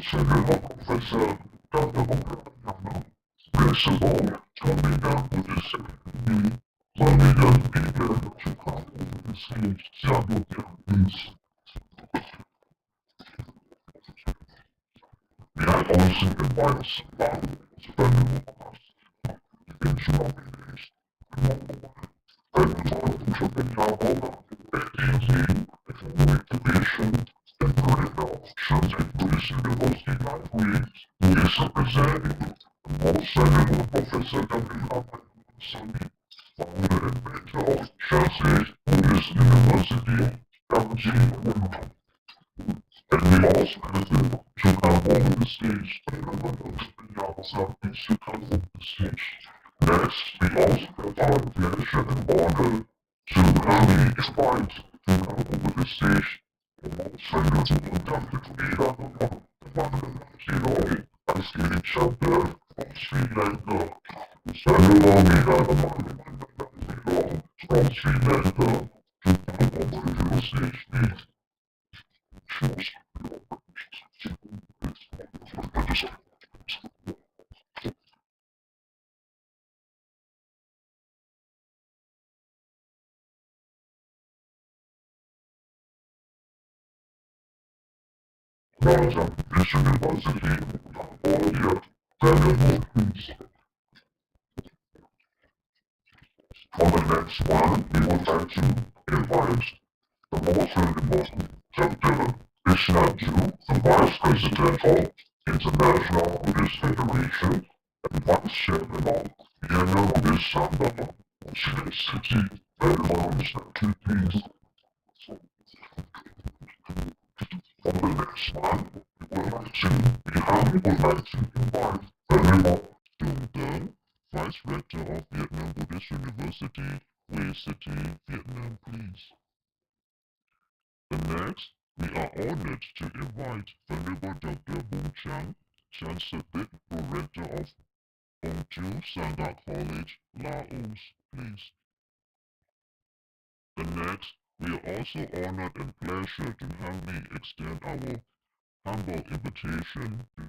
Senator Professor Dr. Mahãpãsana, Principal Commander Buddhist, Commander Peter Chicago, Saboteur. May I also invite some spending intentional meetings and to be travel ATZ, motivation, and critical options at Buddhist University Library, who is representing the most valuable Professor Dr. Mahãpãsana, founder and mentor of Shansei Buddhist University, LG. And we also have the Chicago on the stage, and we also have Chicago on the stage. Next, we also have our pleasure and honor to kindly invite Chicago on the stage alongside the Dr. Keynote, as the chapter of Sri Lanka. From Sri Lanka, Chicago on the stage, please. Raja, Mission University, Cambodia, Valuable Peace. For the next one, we would like to invite the most important Dr. Vishnaju, the Vice President of International Buddhist Federation and Vice Chairman of Vienna Buddhist Sangha, Washington City, Maryland, please. For the next one, we would like to invite Venerable Dung Dung, Vice Rector of Vietnam Buddhist University, Hue City, Vietnam, please. The next, we are honored to invite Venerable Dr. Bung Chang, Chancellor Prorector of Bong Chu Sangha College, Laos, please. The next, we are also honored and pleasure to humbly extend our humble invitation to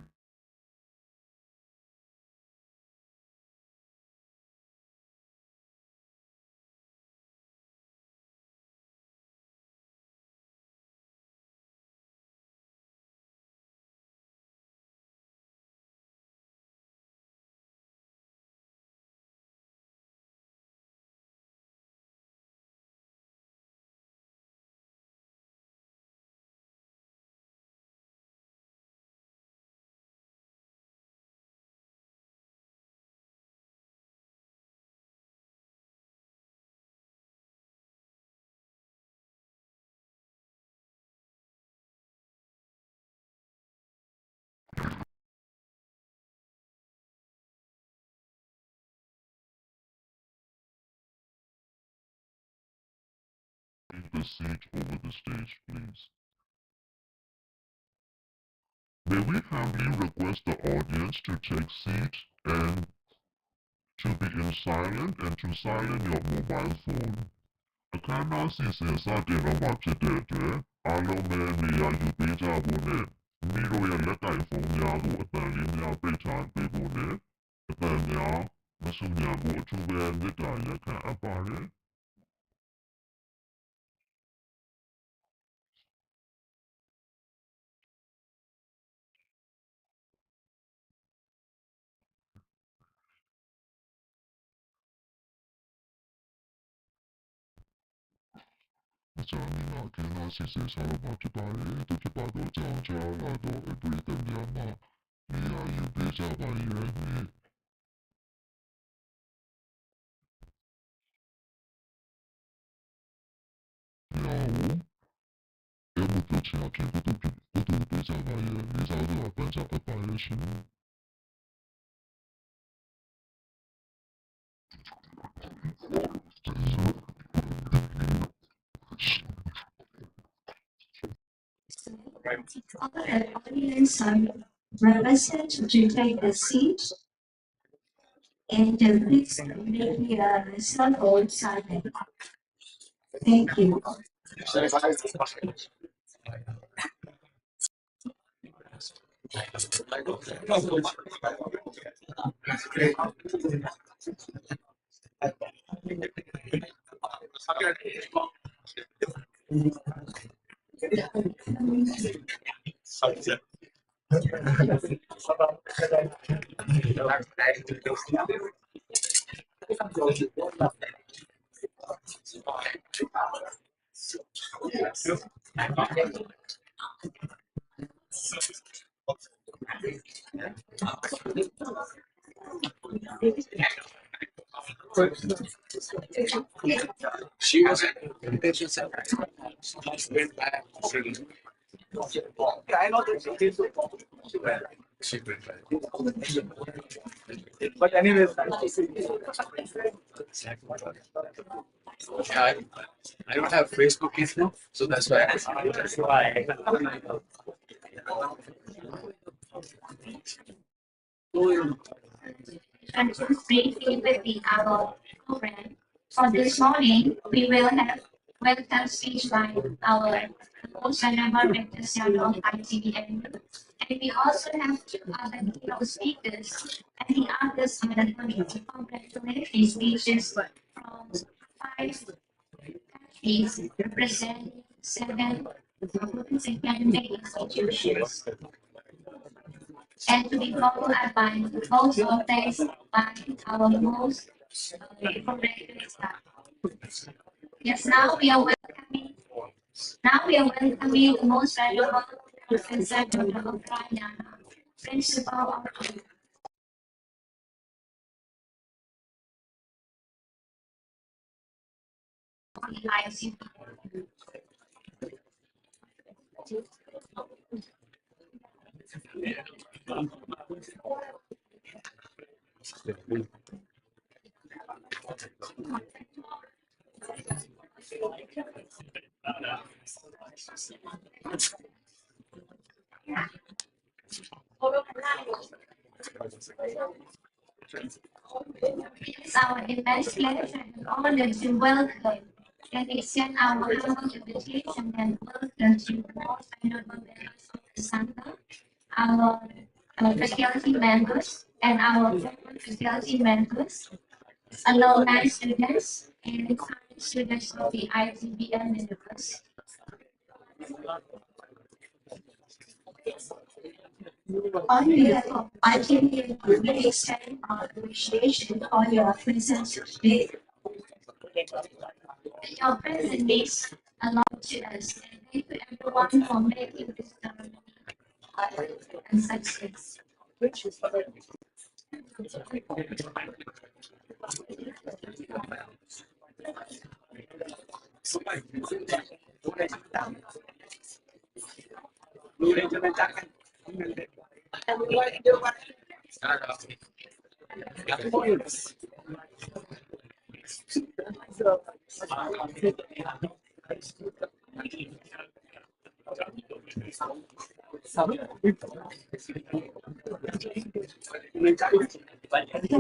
take the seat over the stage, please. May we humbly request the audience to take seats and to be in silent and to silence your mobile phone. အခမ်းအနားစီစဉ်စတင်တော့မှာဖြစ်တဲ့အတွက်အားလုံးပဲနေရာယူပေးကြဖို့နဲ့မိတို့ရဲ့လက်ကိုင်ဖုန်းများကိုအတန်လေးများပိတ်ထားပေးဖို့နဲ့အတန်များမဆူညံဖို့အထူးပဲမေတ္တာရက်ခံအပ်ပါတယ်။ Jamina kena sisi sarama kibare to kibado janja lado ebri temyama niya yubeja bayire ni. Yawo, emu to chia ki kutu yubeja bayire ni zaudu apanja kapaye shi. Audience requested to take a seat and please make some hold silent. Thank you. She was at meditation center. She went back. I know that she went back. But anyways, yeah, I don't have Facebook yet now, so that's why. That's why. And just briefly with the our program. For this morning, we will have welcome speech by our most honorable representative of ITBMU. And we also have two other keynote speakers, and the others are the congratulatory speeches from 5 countries representing 7 academic institutions. And to be followed up by also thanks by our most congratulatory staff. Yes, now we are welcoming the most valuable representative of Rajana, principal of the ICT. It's our immense pleasure and honor to welcome and extend our humble invitation and welcome to the most honorable members of the Sangha, our faculty members, and our former faculty members, alumni students, and current students of the ITBM University. On behalf of ITBM, we extend our appreciation for your presence today. Your presence means a lot to us, and thank you everyone for making this ceremony a success.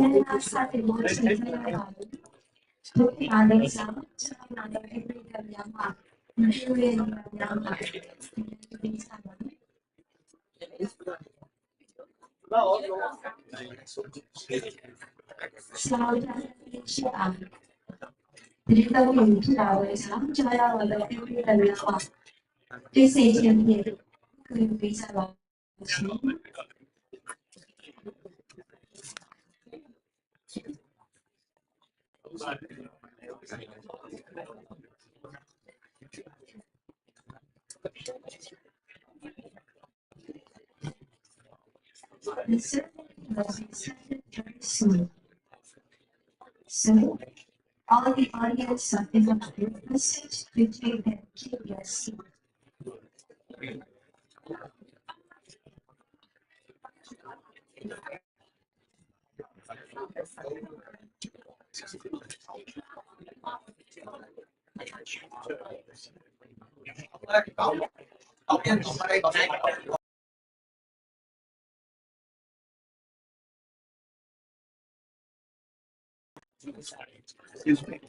Kaya sa ating mga sinayang Alexander, the ceremony was accepted very soon. So, all the audience of the message to take them to your seat. Excuse me.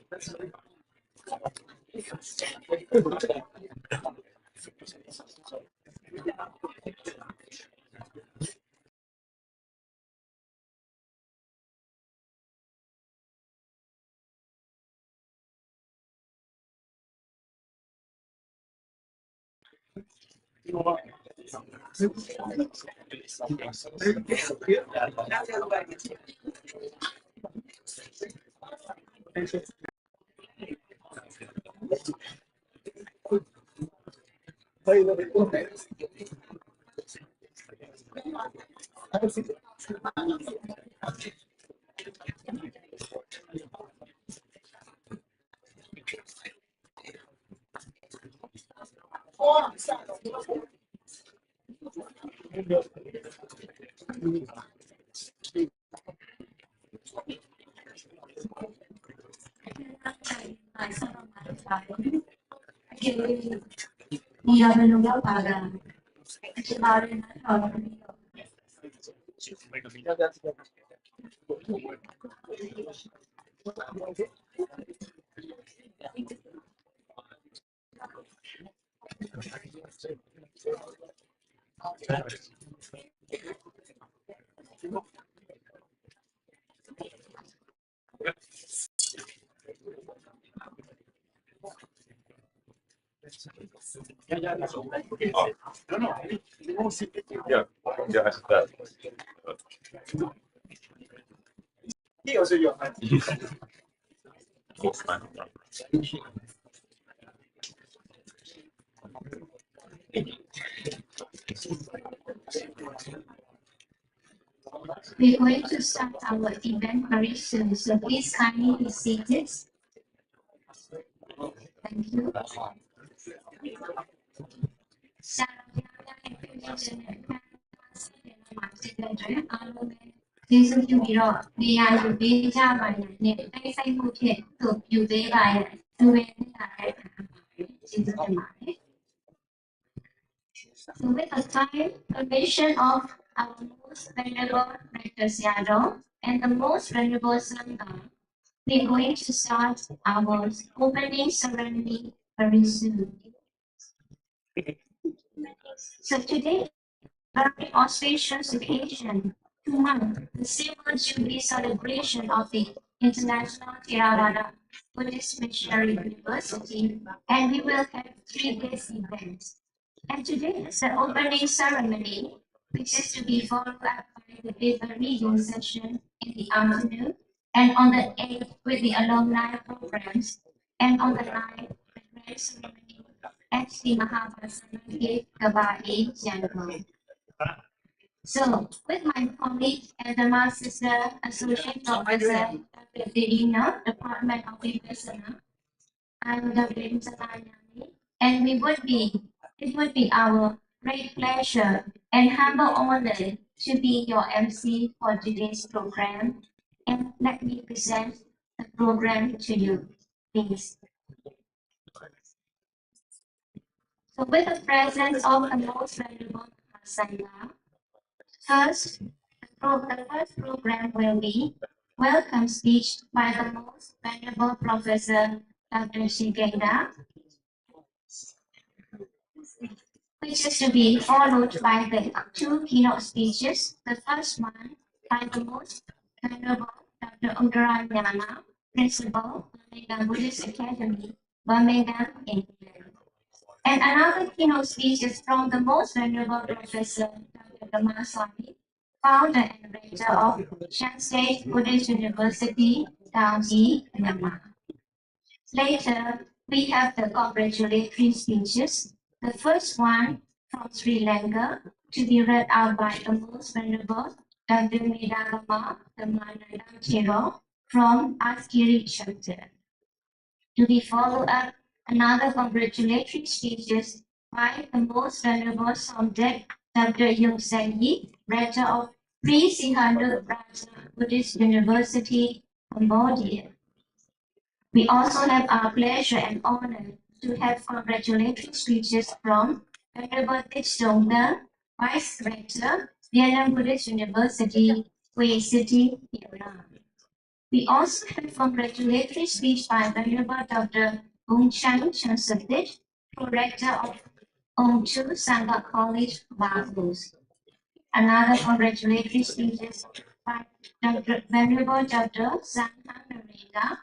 We're going to start our event very soon, so please kindly be seated. Thank you. These of you are the ITBMU by name. I say who take to you they by to win So with the time permission of our most venerable Rector Seattle and the most venerable Sangha, we're going to start our opening ceremony very soon. So today, very auspicious occasion to mark the Silver Jubilee celebration of the International Theravada Buddhist Missionary University, and we will have 3 days events. And today is the opening ceremony, which is to be followed up by the paper reading session in the afternoon, and on the 8th with the alumni programs, and on the 9th, the grand ceremony at the Mahãpãsana Cave, Kabai, Jangal. So, with my colleague and the Master Associate Professor Dr. Dirina, Department of Vipassana, I'm Dr. Imsatayani, and it would be our great pleasure and humble honor to be your MC for today's program. And let me present the program to you, please. So with the presence of the most venerable Sangha, first, the first program will be welcome speech by the most venerable Professor Dr. Shigeda, which is to be followed by the 2 keynote speeches. The first one by the most venerable Dr. Udaranyana, Principal, Birmingham Buddhist Academy, Birmingham, England. And another keynote speech is from the most venerable Professor Dr. Dhammaswami, founder and rector of Shan State Buddhist University, Dowdy, Myanmar. Later, we have the congratulatory speeches. The first one from Sri Lanka to be read out by the most venerable Dr. Medagama Dhammananda Thero from Askiri chapter. To be followed up another congratulatory speeches by the most venerable Somdek Dr. Yung Sen Yi, rector of Sri Sihandu Raja Buddhist University, Cambodia. We also have our pleasure and honor to have congratulatory speeches from Venerable Tichtonga, Vice Rector, Vietnam Buddhist University, Hue City, Vietnam. We also have congratulatory speech by Venerable Dr. Bung Chang Chansatit, Prorector of Ong Chu Sangha College, Bagus. Another congratulatory speech is by Venerable Dr. Sangha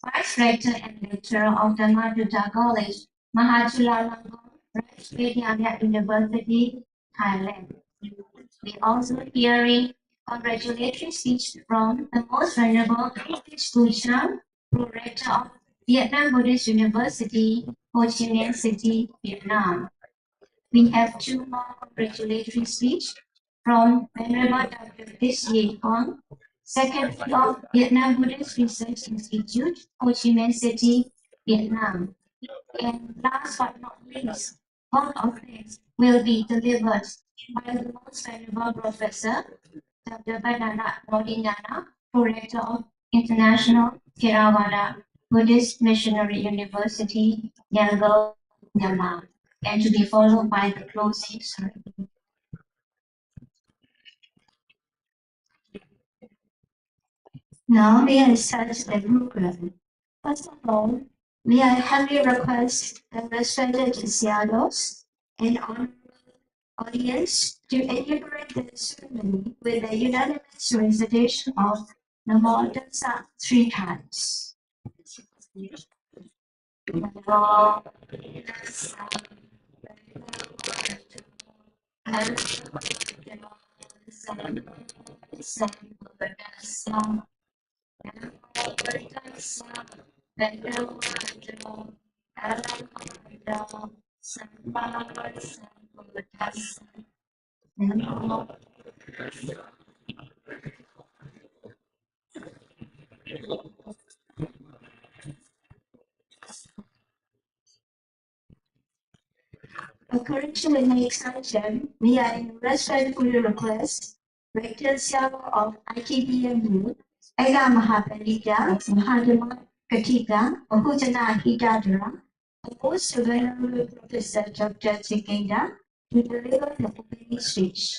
Vice Rector and Lecturer of the Madhuta College, Mahachulalangong, Rajvidyalaya University, Thailand. We also hearing congratulatory speech from the most venerable Excursion, Prorector of Vietnam Buddhist University, Ho Chi Minh City, Vietnam. We have two more congratulatory speech from Venerable Dr. Chris Ye Kong, Secretary of Vietnam Buddhist Research Institute, Ho Chi Minh City, Vietnam. And last but not least, all of these will be delivered by the most venerable Professor Dr. Banana Modinana, Prorector of International Theravada Buddhist Missionary University, Yangon, Myanmar, and to be followed by the closing ceremony. Now may I start the program. First of all, may I humbly request the respected Seattles and honorable audience to inaugurate the ceremony with the unanimous recitation of Namo Tassa 3 times. Namo Tassa. According to the next section, may I respectfully request Rector Seattle of ITBMU, Ega Mahapalita, Mahadama Katika, Mahujana Hidadra, opposed to Venerable Professor Dr. Chikenda to deliver the opening speech.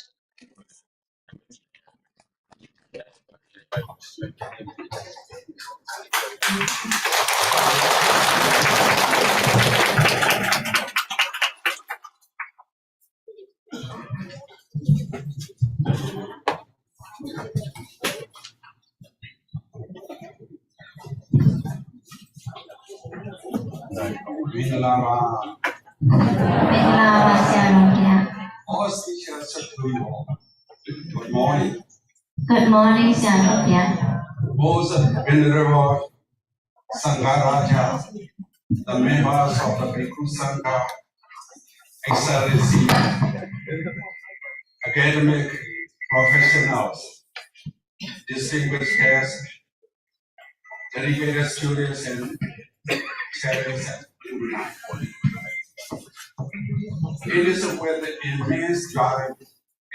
Good morning. Good morning, Sanokya. Most venerable Sangharaja, the members of the Bhikkhu Sangha, Excellency, academic professionals, distinguished guests, dedicated students, and parents and alumni. It is with immense joy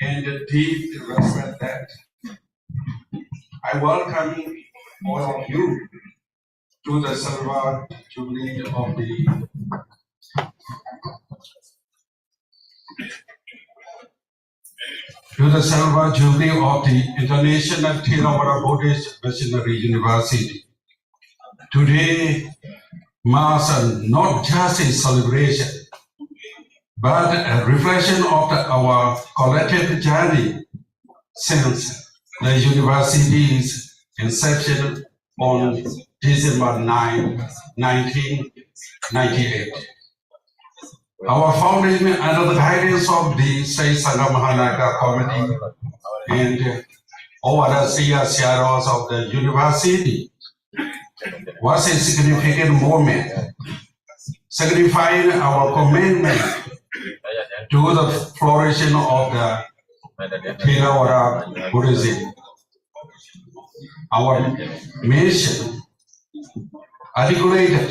and deep respect that I welcome all of you to the Silver Jubilee of the International Theravada Buddhist Missionary University. Today marks not just a celebration, but a reflection of our collective journey since the university's inception on December 9, 1998. Our founding under the guidance of the State Sangha Mahanaka Committee and all other CROs of the university was a significant moment, signifying our commitment to the flourishing of the Theravada Buddhism. Our mission, articulated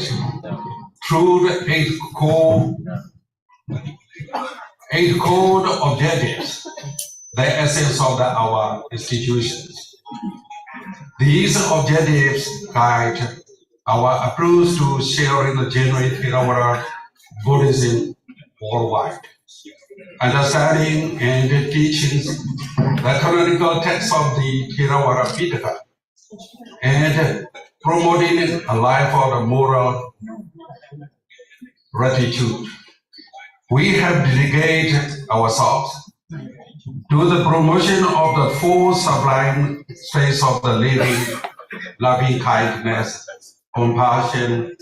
through the eight core objectives, the essence of our institutions. These objectives guide our approach to sharing the genuine Theravada Buddhism worldwide, understanding and teaching the canonical text of the Theravada Pitaka, and promoting a life of moral gratitude. We have dedicated ourselves to the promotion of the four sublime states of the living, loving kindness, compassion,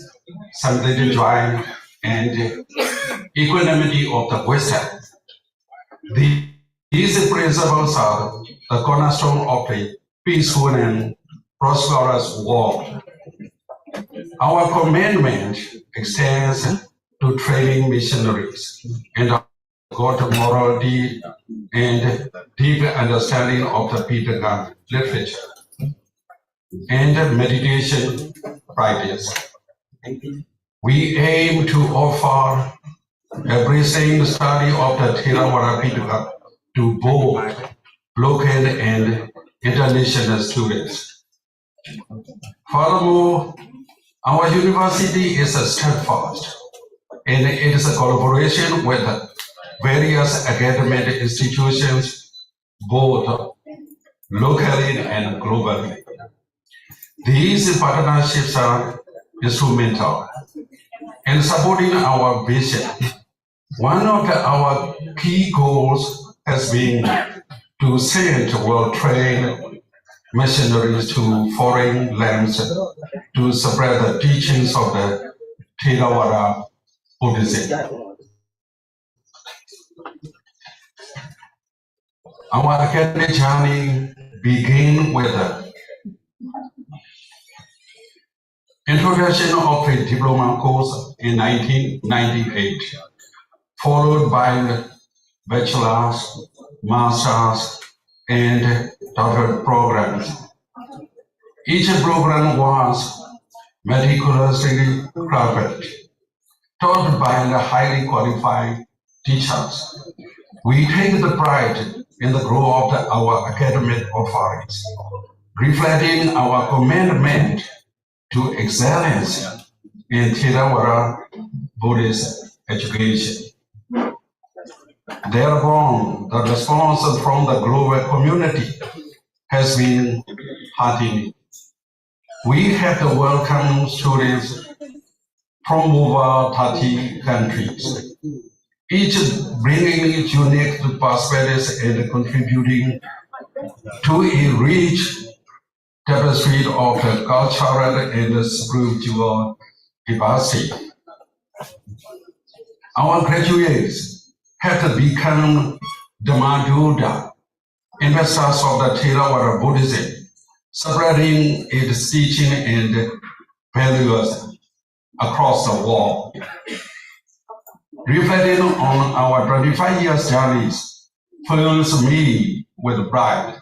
sympathetic joy, and equanimity of the Western. These principles are the cornerstone of a peaceful and prosperous world. Our commitment extends to training missionaries and good morality and deep understanding of the Buddhist literature and meditation practice. We aim to offer everything study of the Theravada Pitaka to both local and international students. Furthermore, our university is steadfast, and it is a collaboration with various academic institutions, both locally and globally. These partnerships are instrumental in supporting our vision. One of our key goals has been to send well-trained missionaries to foreign lands to spread the teachings of the Theravada Buddhism. Our academic journey began with the introduction of a diploma course in 1998, followed by bachelor's, master's, and doctorate programs. Each program was meticulously crafted, taught by the highly qualified teachers. We take the pride in the growth of our academic offerings, reflecting our commitment to excellence in Theravada Buddhist education. Thereupon, the response from the global community has been heartening. We have welcomed students from over 30 countries, each bringing unique perspectives and contributing to a rich tapestry of cultural and spiritual diversity. Our graduates have become Dhammaduta, ambassadors of the Theravada Buddhism, spreading its teaching and values across the world. Reflecting on our 25 years journeys fills me with pride.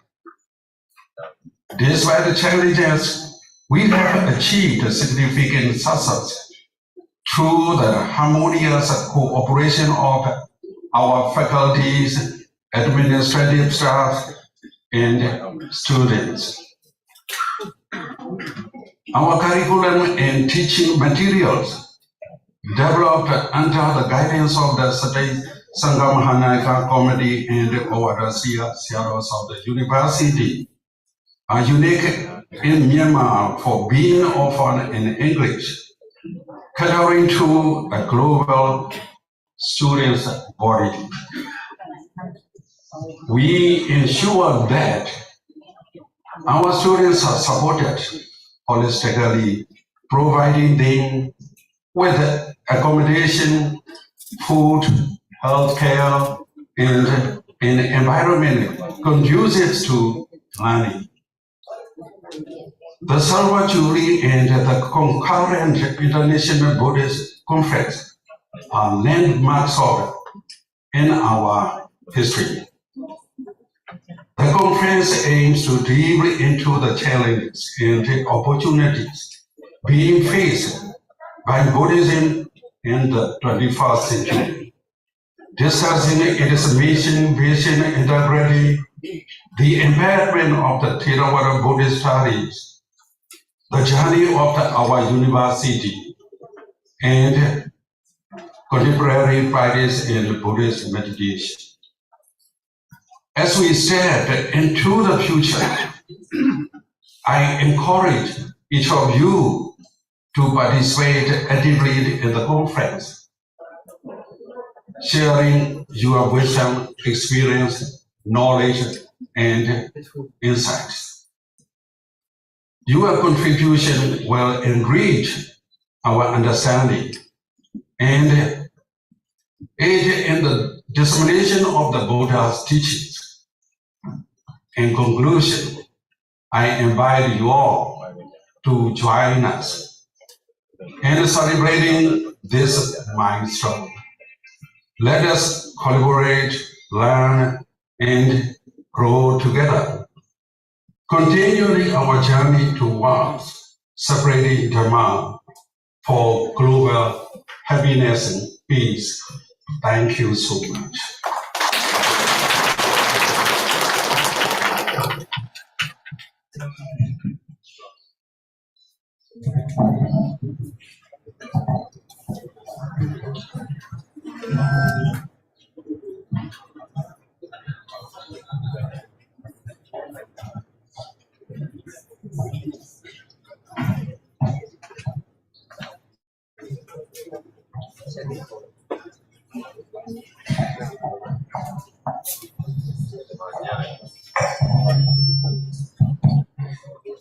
Despite the challenges, we have achieved significant success through the harmonious cooperation of our faculties, administrative staff, and students. Our curriculum and teaching materials, developed under the guidance of the State Sangha Mahānāyaka Committee and overseers of the university, are unique in Myanmar for being offered in English, catering to a global students' body. We ensure that our students are supported holistically, providing them with accommodation, food, healthcare, and an environment conducive to learning. The Silver Jubilee and the concurrent International Buddhist Conference are landmarks in our history. The conference aims to dive into the challenges and opportunities being faced by Buddhism in the 21st century, discussing its mission, vision, integrity, the embedment of the Theravada Buddhist studies, the journey of our university, and contemporary practice in Buddhist meditation. As we step into the future, I encourage each of you to participate actively in the conference, sharing your wisdom, experience, knowledge, and insights. Your contribution will enrich our understanding and aid in the dissemination of the Buddha's teachings. In conclusion, I invite you all to join us in celebrating this milestone. Let us collaborate, learn, and grow together, continuing our journey towards separating Dharma for global happiness and peace. Thank you so much.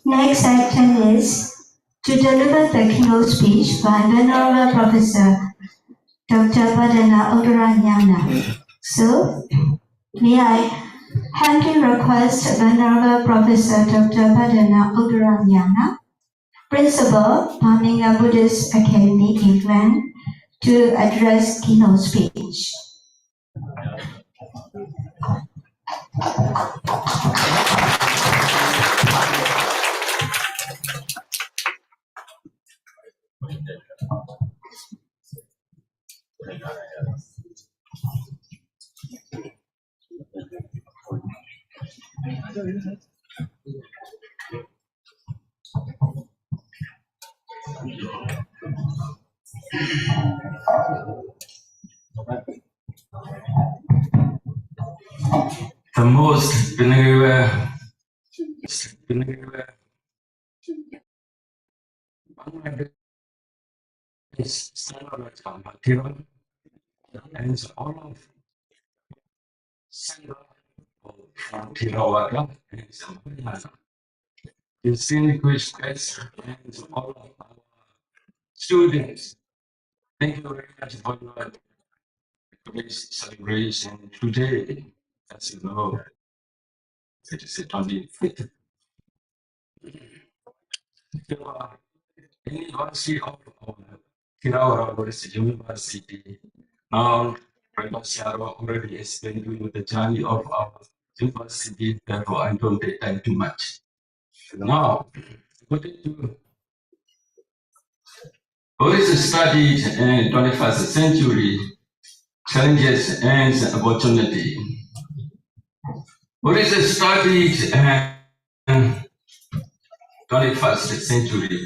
Next item is to deliver the keynote speech by Venerable Professor Dr. Padana Udaranyana. So, may I humbly request Venerable Professor Dr. Padana Udaranyana, Principal, Pamina Buddhist Academy, England, to address keynote speech. The most venerable is Mahãpãsana, and all of from Theravada and Mahãpãsana. Distinguished guests and all of our students, thank you very much for your today's celebration today. As you know, it is the 25th anniversary of our Theravada University. Now, Professor already explained to you the journey of our university, therefore I don't take time too much. Now, according to Buddhism studied in 21st century, challenges and opportunity. Buddhism studied in 21st century,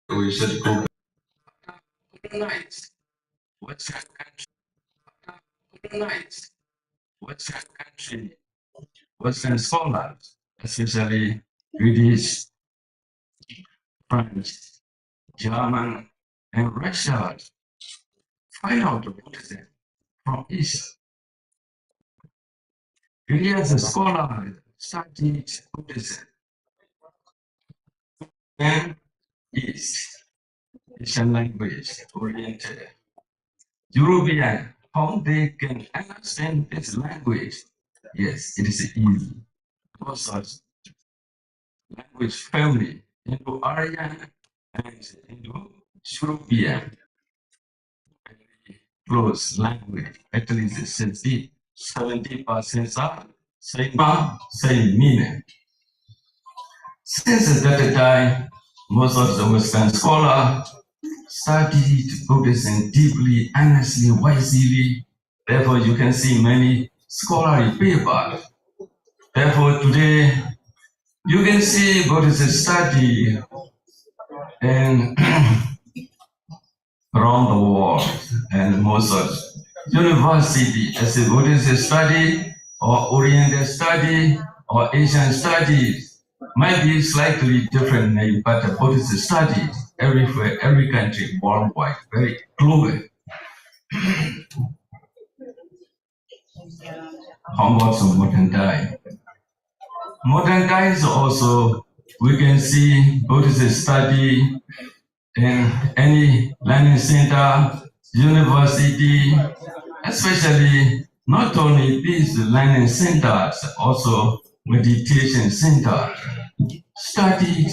we should go Western country, Western scholars, especially British, French, German, and Russia, find out the Buddhism from East. We as a scholar studied Buddhism, then East, Asian language oriented. European, how they can understand this language? Yes, it is easy. Also, language family, Indo-Aryan and Indo-European. Very close language, at least 70% are same meaning. Since that time, most of the Western scholars studied Buddhism deeply, honestly, wisely. Therefore, you can see many scholarly papers. Therefore, today, you can see Buddhism study and around the world, and most of university as a Buddhist study or Oriental study or Asian studies might be slightly different name, but the Buddhist studies everywhere, every country worldwide, very global. How about some modern time? Modern times also, we can see Buddhist study in any learning center, university, especially not only these learning centers, also meditation centers. Studied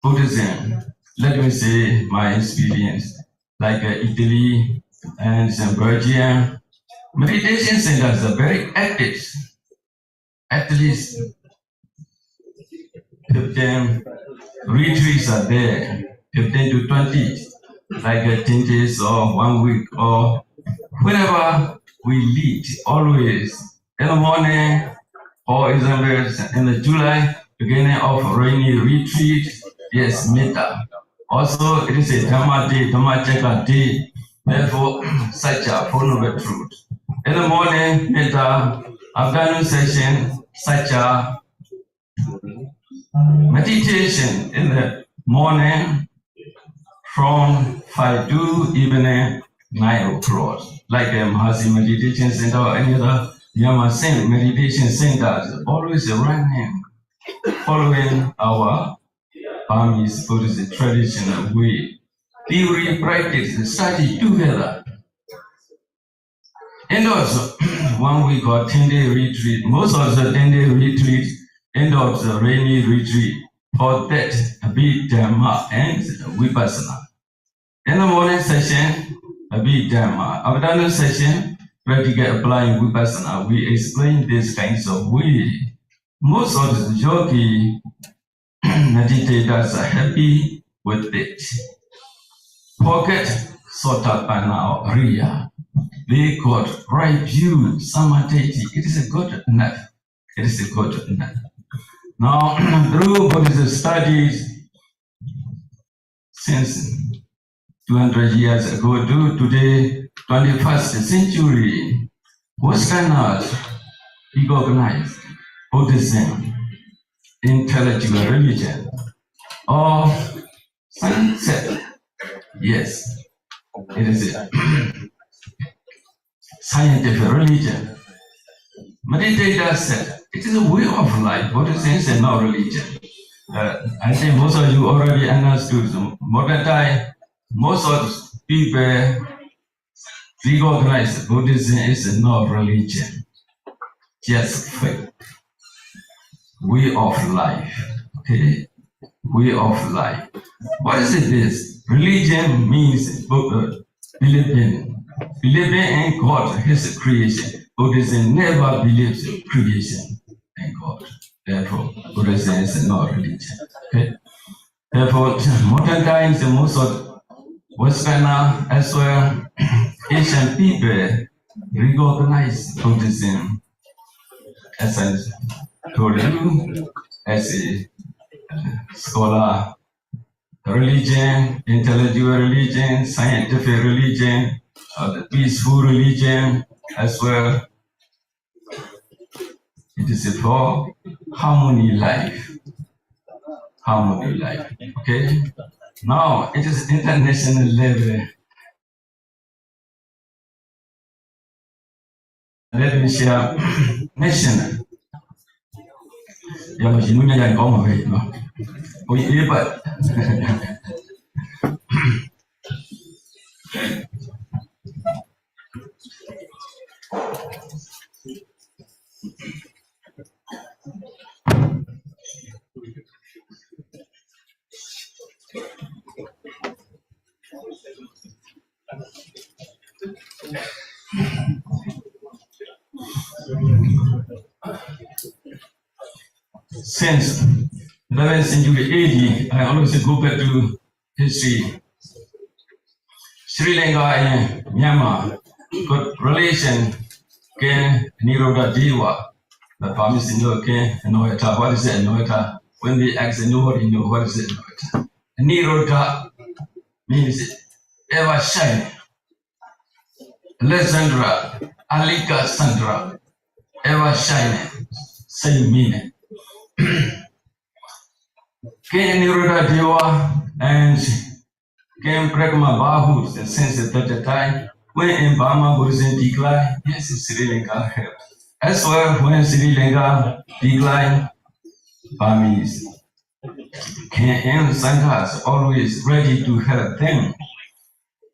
Buddhism. Let me say my experience, like Italy and some Belgium. Meditation centers are very active. At least 15 retreats are there, 15 to 20, like 10 days or 1 week or whenever we lead, always in the morning, for example, in the July, beginning of rainy retreat, yes, Metta. Also, it is a Dhamma day, Dhamma Cheka day, therefore, such a full of the truth. In the morning, Metta, afternoon session, such a meditation in the morning from 5 to evening 9 o'clock, like a Mahasi Meditation Center or any other Yamasen meditation centers, always running, following our Burmese Buddhist traditional way. Theory, practice, study together. And also, 1 week or 10-day retreat, most of the 10-day retreat, end of the rainy retreat, for that, a bit Dhamma and Vipassana. In the morning session, a bit Dhamma. Afternoon session, practical applying Vipassana. We explain these kinds of way. Most of the yogi meditators are happy with it. Forget Sotapanna or Riya. They got right view, samadhi. It is a good enough. It is a good enough. Now, through Buddhist studies, since 200 years ago to today, 21st century, Westerners recognize Buddhism, intellectual religion, or sunset. Yes, it is a scientific religion. Meditators said it is a way of life. Buddhism is not religion. I think most of you already understood. Modern time, most of people recognize Buddhism is not religion, just faith. Way of life. Okay, way of life. What is it? This religion means believing in God, His creation. Buddhism never believes in creation and God. Therefore, Buddhism is not religion. Okay. Therefore, modern times, most of Westerner as well, Asian people recognize Buddhism, as I told you, as a scholar, religion, intellectual religion, scientific religion, the peaceful religion as well. It is for harmony life. Harmony life. Okay? Now it is international level. Let me share national. Since 11th century AD, I always go back to history. Sri Lanka and Myanmar got relation. Ken Niroda Deva, the Burmese know Ken Noeta. What is it, Noeta? When they ask nobody know what is it, Noeta. Niroda means ever shining. Alexandra, Alika Sandra, ever shining. Same meaning. Ken Niroda Deva and Ken Prekma Bahu, since at that time, when in Burma Buddhism declined, yes, Sri Lanka helped. As well, when Sri Lanka declined, Burmese and Sanghas always ready to help them.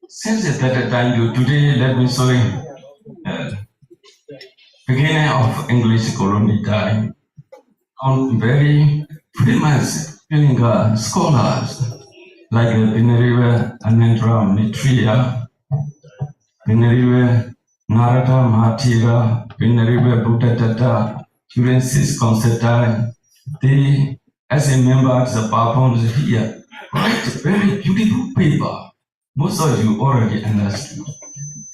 Since at that time to today, let me show you beginning of English colony time, on very famous scholars like Venerable Anandra Maitreya, Venerable Narada Mahatira, Venerable Buddhadatta, during his concert time, they, as a member of the performance here, write a very beautiful paper. Most of you already understood.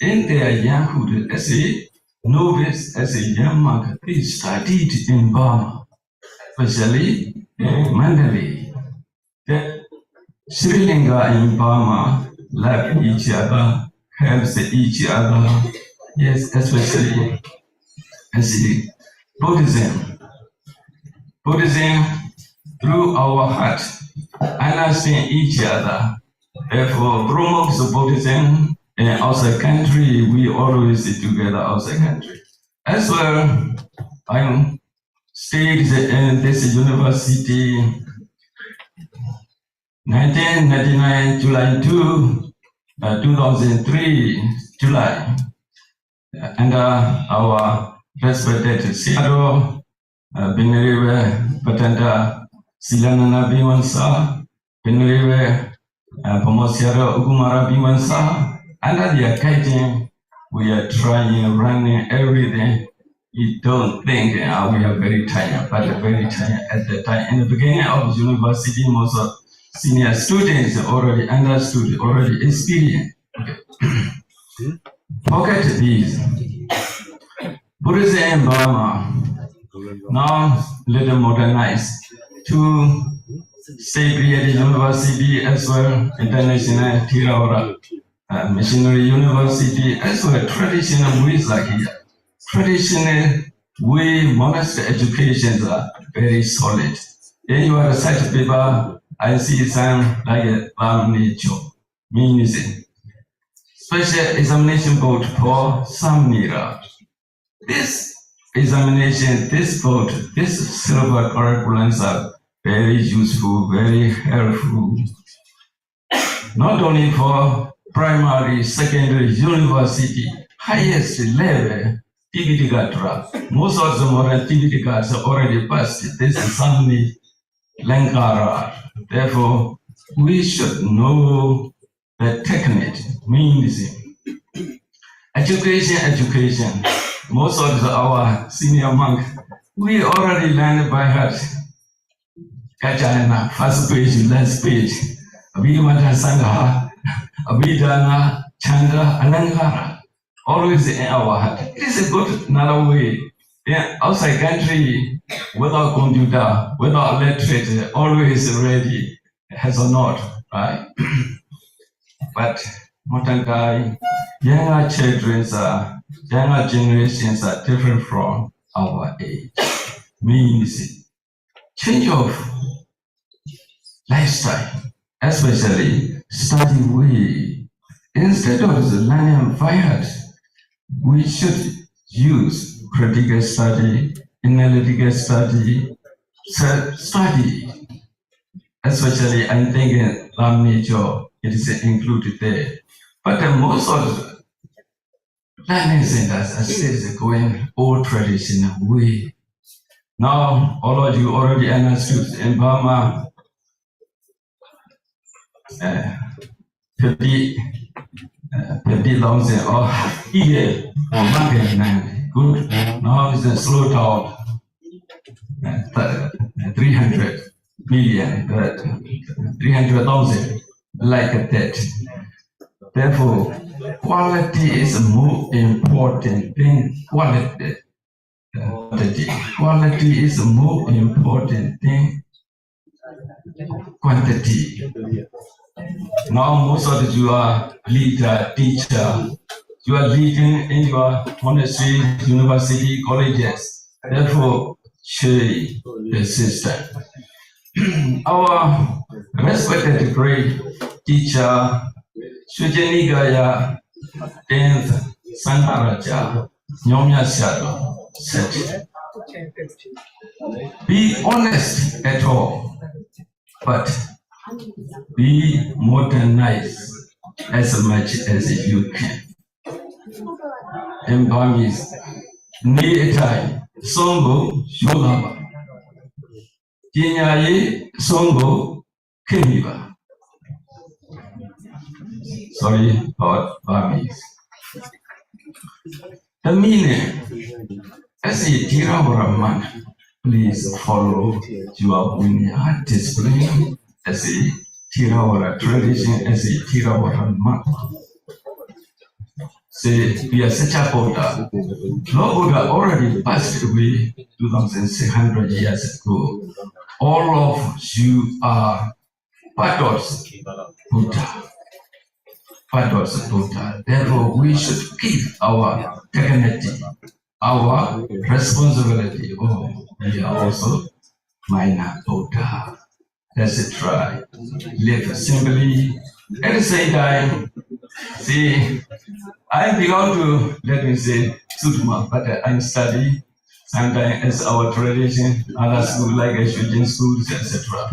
In their younghood, as a novice, as a young monk, they studied in Burma, especially in Mandalay. The Sri Lanka in Burma love each other, helps each other, yes, especially as a Buddhism. Buddhism, through our heart, understand each other. Therefore, promotes Buddhism outside country. We always sit together outside country. As well, I stayed in this university 1999 July 2, 2003 July, under our respected Seattle, Venerable Patanda Silanana Bimansa, Venerable Pomosiaro Ugumara Bimansa, under their guiding, we are trying, running everything. You don't think we are very tired, but very tired at the time. In the beginning of university, most of senior students already understood, already experienced. Okay. Forget these. Buddhism in Burma, now little modernized to stay created university as well, international Tirawara missionary university as well, traditional ways like here. Traditional way monastic educations are very solid. In your research paper, I see some like Alumni means special examination board for Samnira. This examination, this board, this silver curriculums are very useful, very helpful, not only for primary, secondary, university, highest level, TVT Gatra. Most of the modern TVT cards are already passed. This is Samni Lankara. Therefore, we should know the technique, means education. Most of our senior monk, we already learned by heart. Kachana, first page, last page. Abhidhamata Sangha, Abhidhana, Chanda, Alankara. Always in our heart. It is a good another way. Yeah, outside country, without computer, without literature, always ready, has or not, right? But modern time, younger generations are different from our age. Means change of lifestyle, especially study way. Instead of the learning fired, we should use critical study, analytical study, self-study. Especially, I think in nature, it is included there. But most of the learning centers are still going old traditional way. Now, all of you already understood in Burma, 50,000 or year or market good. Now it's a slow down 300 million, 300,000 like that. Therefore, quality is a more important thing. Quality is a more important thing. Quantity. Now most of you are leader, teacher. You are leading in your monastery, university, colleges. Therefore, share the system. Our respected great teacher, Sujanigaya 10th Sangharaja, Nyomya Shadow, said, be honest at all, but be modernized as much as you can. In Burmese, Netai Songo Yolaba. Kinyaye Songo Keniba. Sorry about Burmese. The meaning, as a Tirawara, please follow your Bunya discipline as a Tirawara tradition, as a Tirawara monk. Say, we are such a Buddha. Lord Buddha already passed away 2,600 years ago. All of you are Pados Buddha. Pados Buddha. Therefore, we should keep our dignity, our responsibility. Oh, we are also minor Buddha. Let's try. Live simply. At the same time, see, I belong to, let me say, Sutma, but I study sometimes as our tradition, other schools like Excursion schools, etc.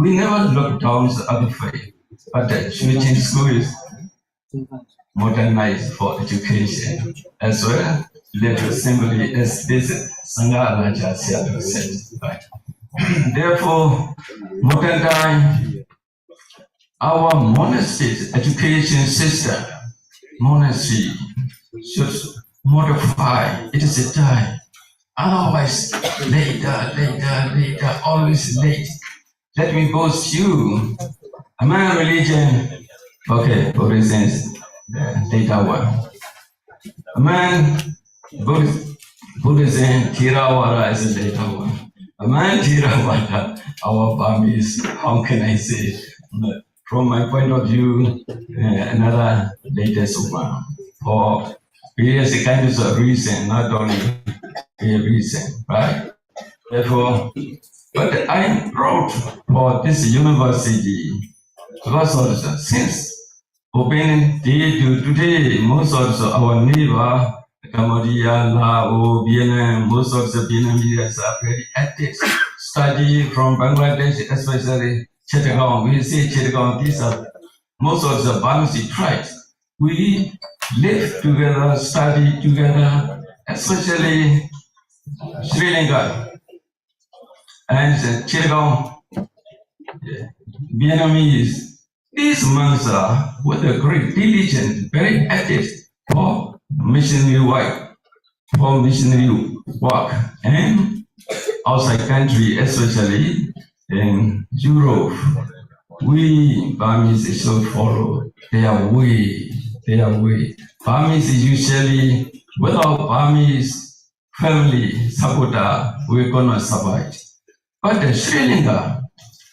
We never look down the other faith, but the Excursion school is modernized for education as well. Live simply as this Sangha Alaja said. Right? Therefore, modern time, our monastic education system, monastery, should modify. It is a time. Otherwise, later, always late. Let me boast you. Among religion, okay, Buddhism, later one. Among Buddhism, Theravada is a later one. Among Theravada, our Burmese, how can I say? From my point of view, another latest one for various kinds of reason, not only a reason, right? Therefore, but I'm proud for this university because also since opening day to today, most of our neighbor, Cambodia, Laos, Vietnam, most of the Vietnamese are very active. Study from Bangladesh, especially Chittagong. We say Chittagong, these are most of the Burmese tribes. We live together, study together, especially Sri Lanka and Chittagong, Vietnamese. These monks are with a great diligence, very active for missionary work, and outside country, especially in Europe. We Burmese should follow their way. Burmese usually, without Burmese family supporter, we're gonna survive. But the Sri Lanka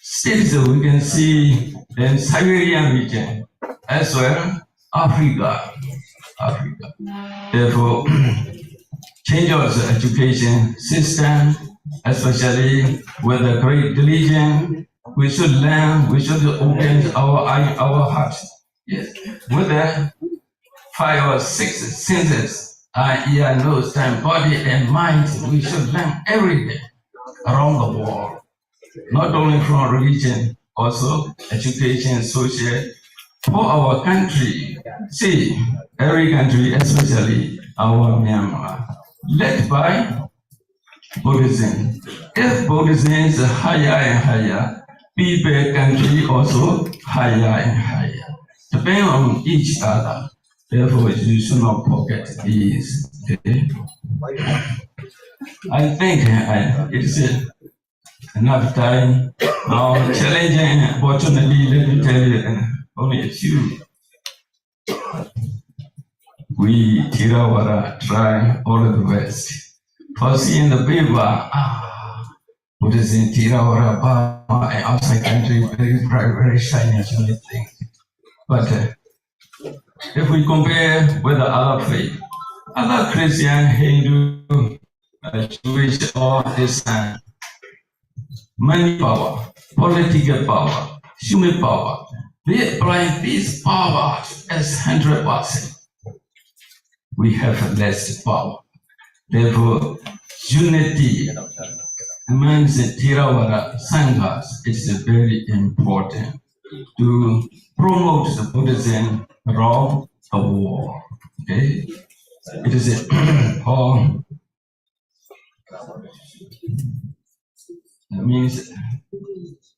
states we can see in Siberian region as well, Africa. Therefore, change of the education system, especially with a great diligence, we should learn, we should open our hearts. Yes. With the 5 or 6 senses, eye, ear, nose, tongue, body, and mind, we should learn everything around the world. Not only from religion, also education, social, for our country. See, every country, especially our Myanmar, led by Buddhism. If Buddhism is higher and higher, people country also higher and higher, depending on each other. Therefore, you should not forget these. Okay? I think it's enough time. Now, challenging, unfortunately, let me tell you only a few. We Theravada try all of the best. For seeing the paper, Buddhism, Theravada, Burma, and outside country, very shiny thing. But if we compare with the other faith, other Christian, Hindu, Jewish, or Islam, money power, political power, human power, they apply these powers as 100%. We have less power. Therefore, unity amongst the Theravada Sanghas is very important to promote the Buddhism around the world. Okay? it is all that means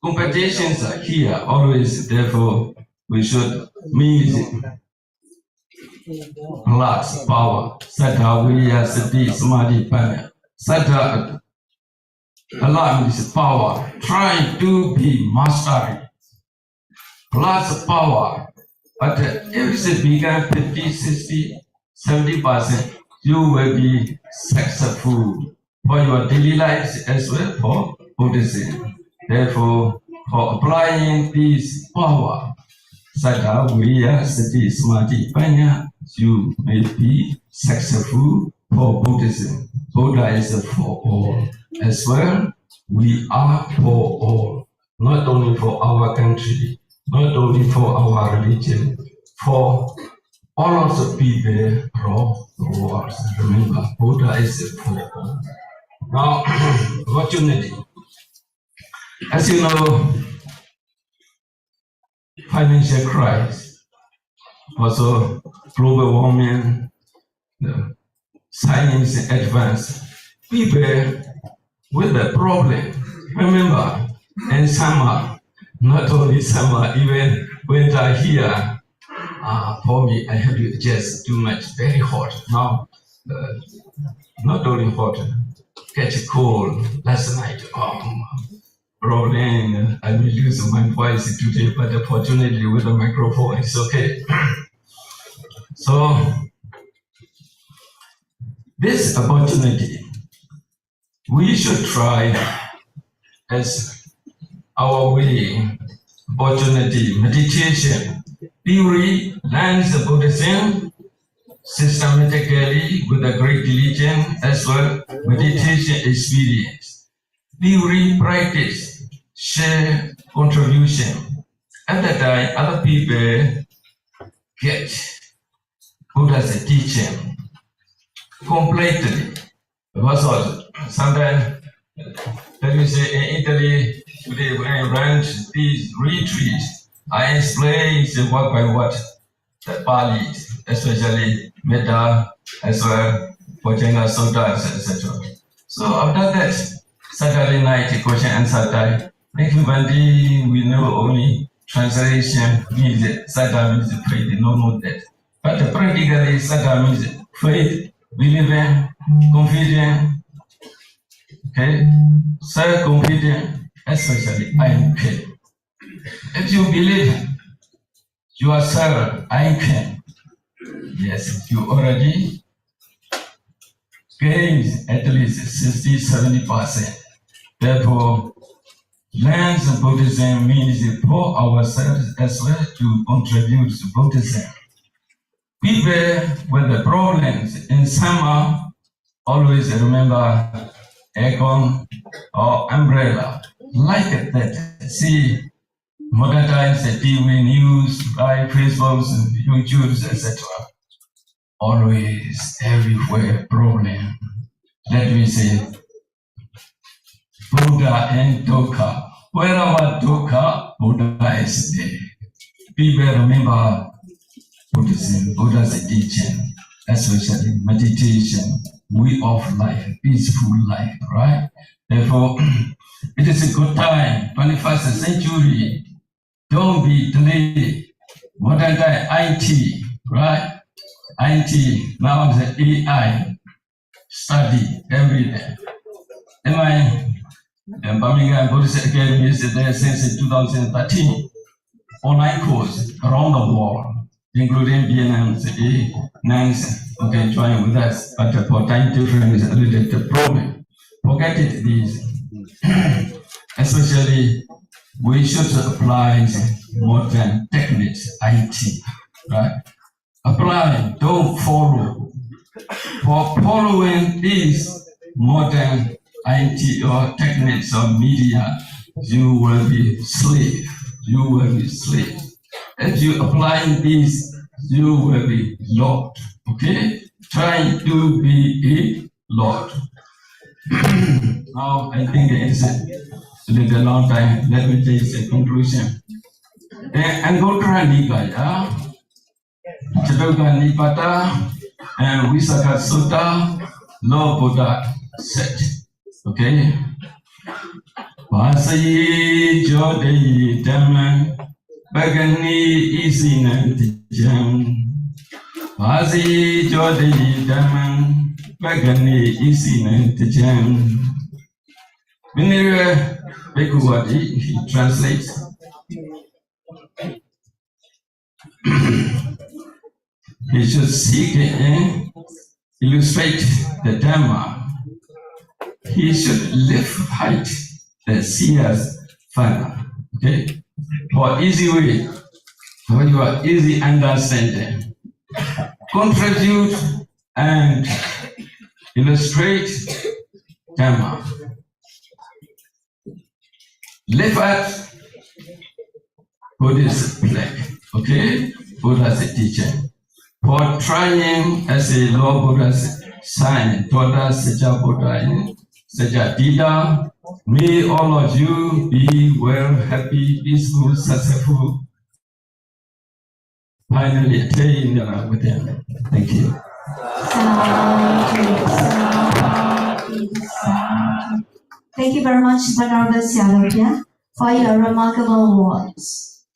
competitions are here always, therefore we should mean plus power. Sattva, Viriya, Sati, Samadhi, Panya. Sattva, Allah means power, trying to be mastery. Plus power. But if it becomes 50, 60, 70%, you will be successful for your daily lives as well for Buddhism. Therefore, for applying this power, Sattva, Viriya, Sati, Samadhi, Panya, you may be successful for Buddhism. Buddha is for all as well. We are for all, not only for our country, not only for our religion, for all of the people around the world. Remember, Buddha is for all. Now, opportunity. As you know, financial crisis, also global warming, the science advance. People with the problem. Remember, in summer, not only summer, even winter here, for me, I have to adjust too much, very hot. Now, not only hot, catch a cold last night. Problem, I will use my voice today, but fortunately with the microphone, it's okay. So, this opportunity, we should try as our way, opportunity, meditation, theory, learns the Buddhism systematically with a great diligence as well, meditation experience, theory, practice, share, contribution. At that time, other people get Buddha's teaching completely. Because sometimes, let me say, in Italy, today when I run these retreats, I explain word by word the Pali, especially Metta, as well, Vajrayana Suttas, etc. So after that, Saturday night, question and answer time. Everybody, we know only translation means Sattva means faith, no more that. But practically, Sattva means faith, believing, confident, okay, self-confident, especially I am king. If you believe yourself, I can. Yes, you already gained at least 60-70%. Therefore, learn Buddhism means for ourselves as well to contribute to Buddhism. People with the problems in summer always remember aircon or umbrella. Like that, see modern times the TV news, like Facebook, YouTube, etc. Always, everywhere problem. Let me say, Buddha and Dukkha. Wherever Dukkha, Buddha is there. People remember Buddhism, Buddha's teaching, especially meditation, way of life, peaceful life, right? Therefore, it is a good time, 21st century. Don't be delayed. Modern time, IT, right? IT, now the AI, study every day. And Birmingham Buddhist Academy is there since 2013. Online course around the world, including Vietnam, NANS, okay, join with us. But for time difference is a little problem. Forget it, these. Especially, we should apply modern techniques, IT, right? Apply, don't follow. For following these modern IT or techniques or media, you will be slave. You will be slave. If you apply these, you will be Lord. Okay? Try to be a Lord. Now, I think it's a little long time. Let me take a conclusion. And go try Nikaya. Chadoga Nipata, And Visakha Sutta, Lord Buddha said, okay, Vasayi Jodhi Dhamma Bhagani Isinantijam Vasayi Jodhi Dhamma Bhagani Isinantijam. Whenever Bhikkhuvati, he translates, he should seek and illustrate the Dhamma. He should lift height the seer's father. Okay? For easy way, for your easy understanding. Contribute and illustrate Dhamma. Lift up Buddhist flag. Okay? Buddha's teacher. For trying as a Lord Buddha's sign, daughter Saja Buddha, Saja Dida, may all of you be well, happy, peaceful, successful. Finally attain with them. Thank you. Thank you very much, Venerable Sialopia, for your remarkable words.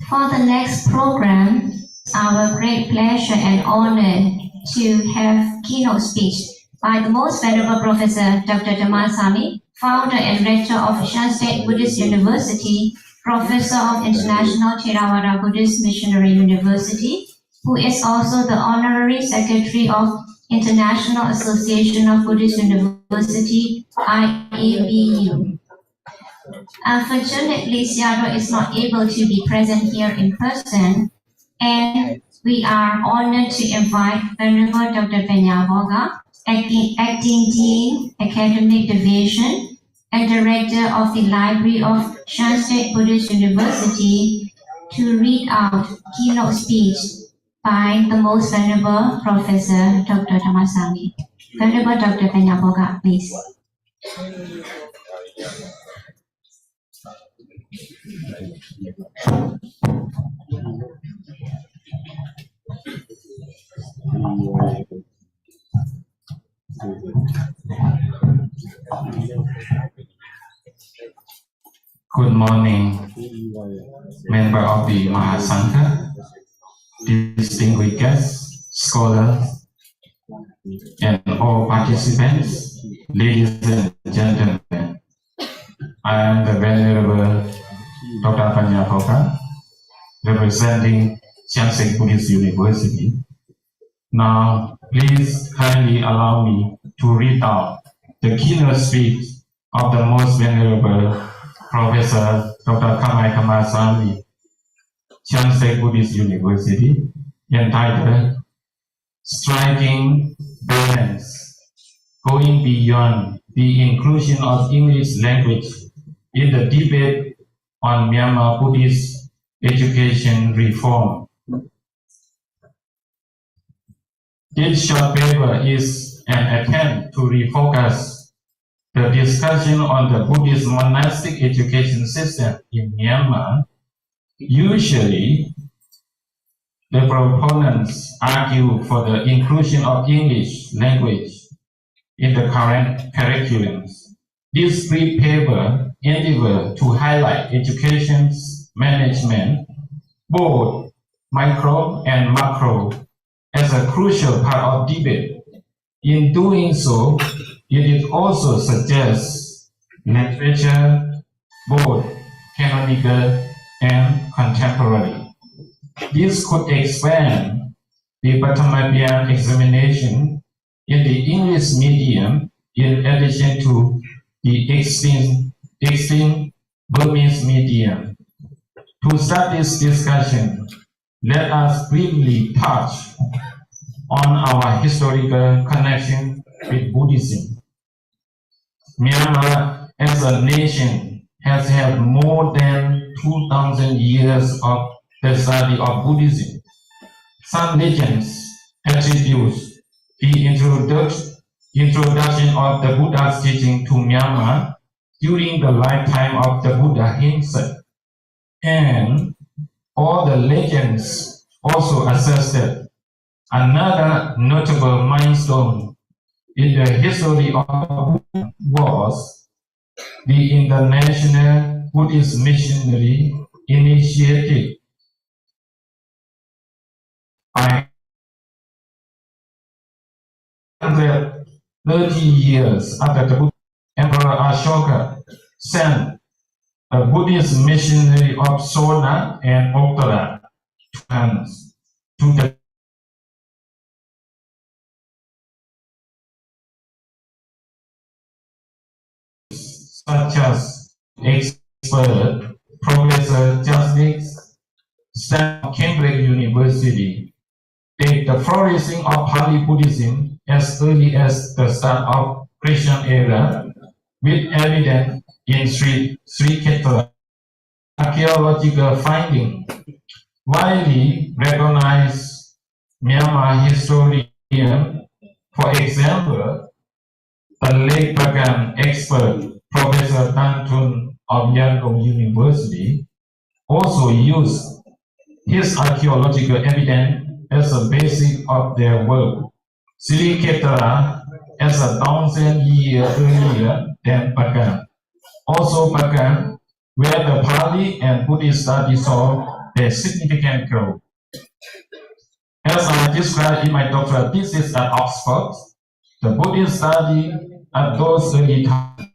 For the next program, our great pleasure and honor to have keynote speech by the Most Venerable Professor Dr. Dhammasami, founder and rector of Shan State Buddhist University, professor of International Theravada Buddhist Missionary University, who is also the honorary secretary of International Association of Buddhist University, ITBMU. Unfortunately, Seattle is not able to be present here in person, and we are honored to invite Venerable Dr. Penyavoga, Acting Dean, Academic Division, and Director of the Library of Shan State Buddhist University, to read out keynote speech by the Most Venerable Professor Dr. Dhammasami. Venerable Dr. Penyavoga, please. Good morning, member of the Mahāsangha, distinguished guests, scholars, and all participants, ladies and gentlemen. I am the Venerable Dr. Penyavoga, representing Shan State Buddhist University. Now, please kindly allow me to read out the keynote speech of the Most Venerable Professor Dr. Mahãpãsana, Shan State Buddhist University, entitled Striking Balance, Going Beyond the Inclusion of English Language in the Debate on Myanmar Buddhist Education Reform. This short paper is an attempt to refocus the discussion on the Buddhist monastic education system in Myanmar. Usually, the proponents argue for the inclusion of English language in the current curriculums. This brief paper endeavors to highlight education's management, both micro and macro, as a crucial part of debate. In doing so, it also suggests literature, both canonical and contemporary. This could expand the Bhattamadyana examination in the English medium in addition to the extinct Burmese medium. To start this discussion, let us briefly touch on our historical connection with Buddhism. Myanmar as a nation has had more than 2,000 years of the study of Buddhism. Some legends attribute the introduction of the Buddha's teaching to Myanmar during the lifetime of the Buddha himself, and all the legends also attested. Another notable milestone in the history of Buddhism was the International Buddhist Missionary Initiative. By 130 years after the Buddha, Emperor Ashoka sent a Buddhist missionary of Sona and Uttara to the such as expert Professor Justice Stan Cambridge University take the flourishing of Pali Buddhism as early as the start of Christian era, with evidence in Sri Kshetra archaeological finding. Widely recognized Myanmar historian, for example, the late Bagan expert Professor Tan Tun of Yangon University, also used his archaeological evidence as a basis of their work. Sri Kshetra as 1,000 years earlier than Bagan. Also Bagan, where the Pali and Buddhist studies saw their significant growth. As I described in my doctoral thesis at Oxford, the Buddhist study at those early times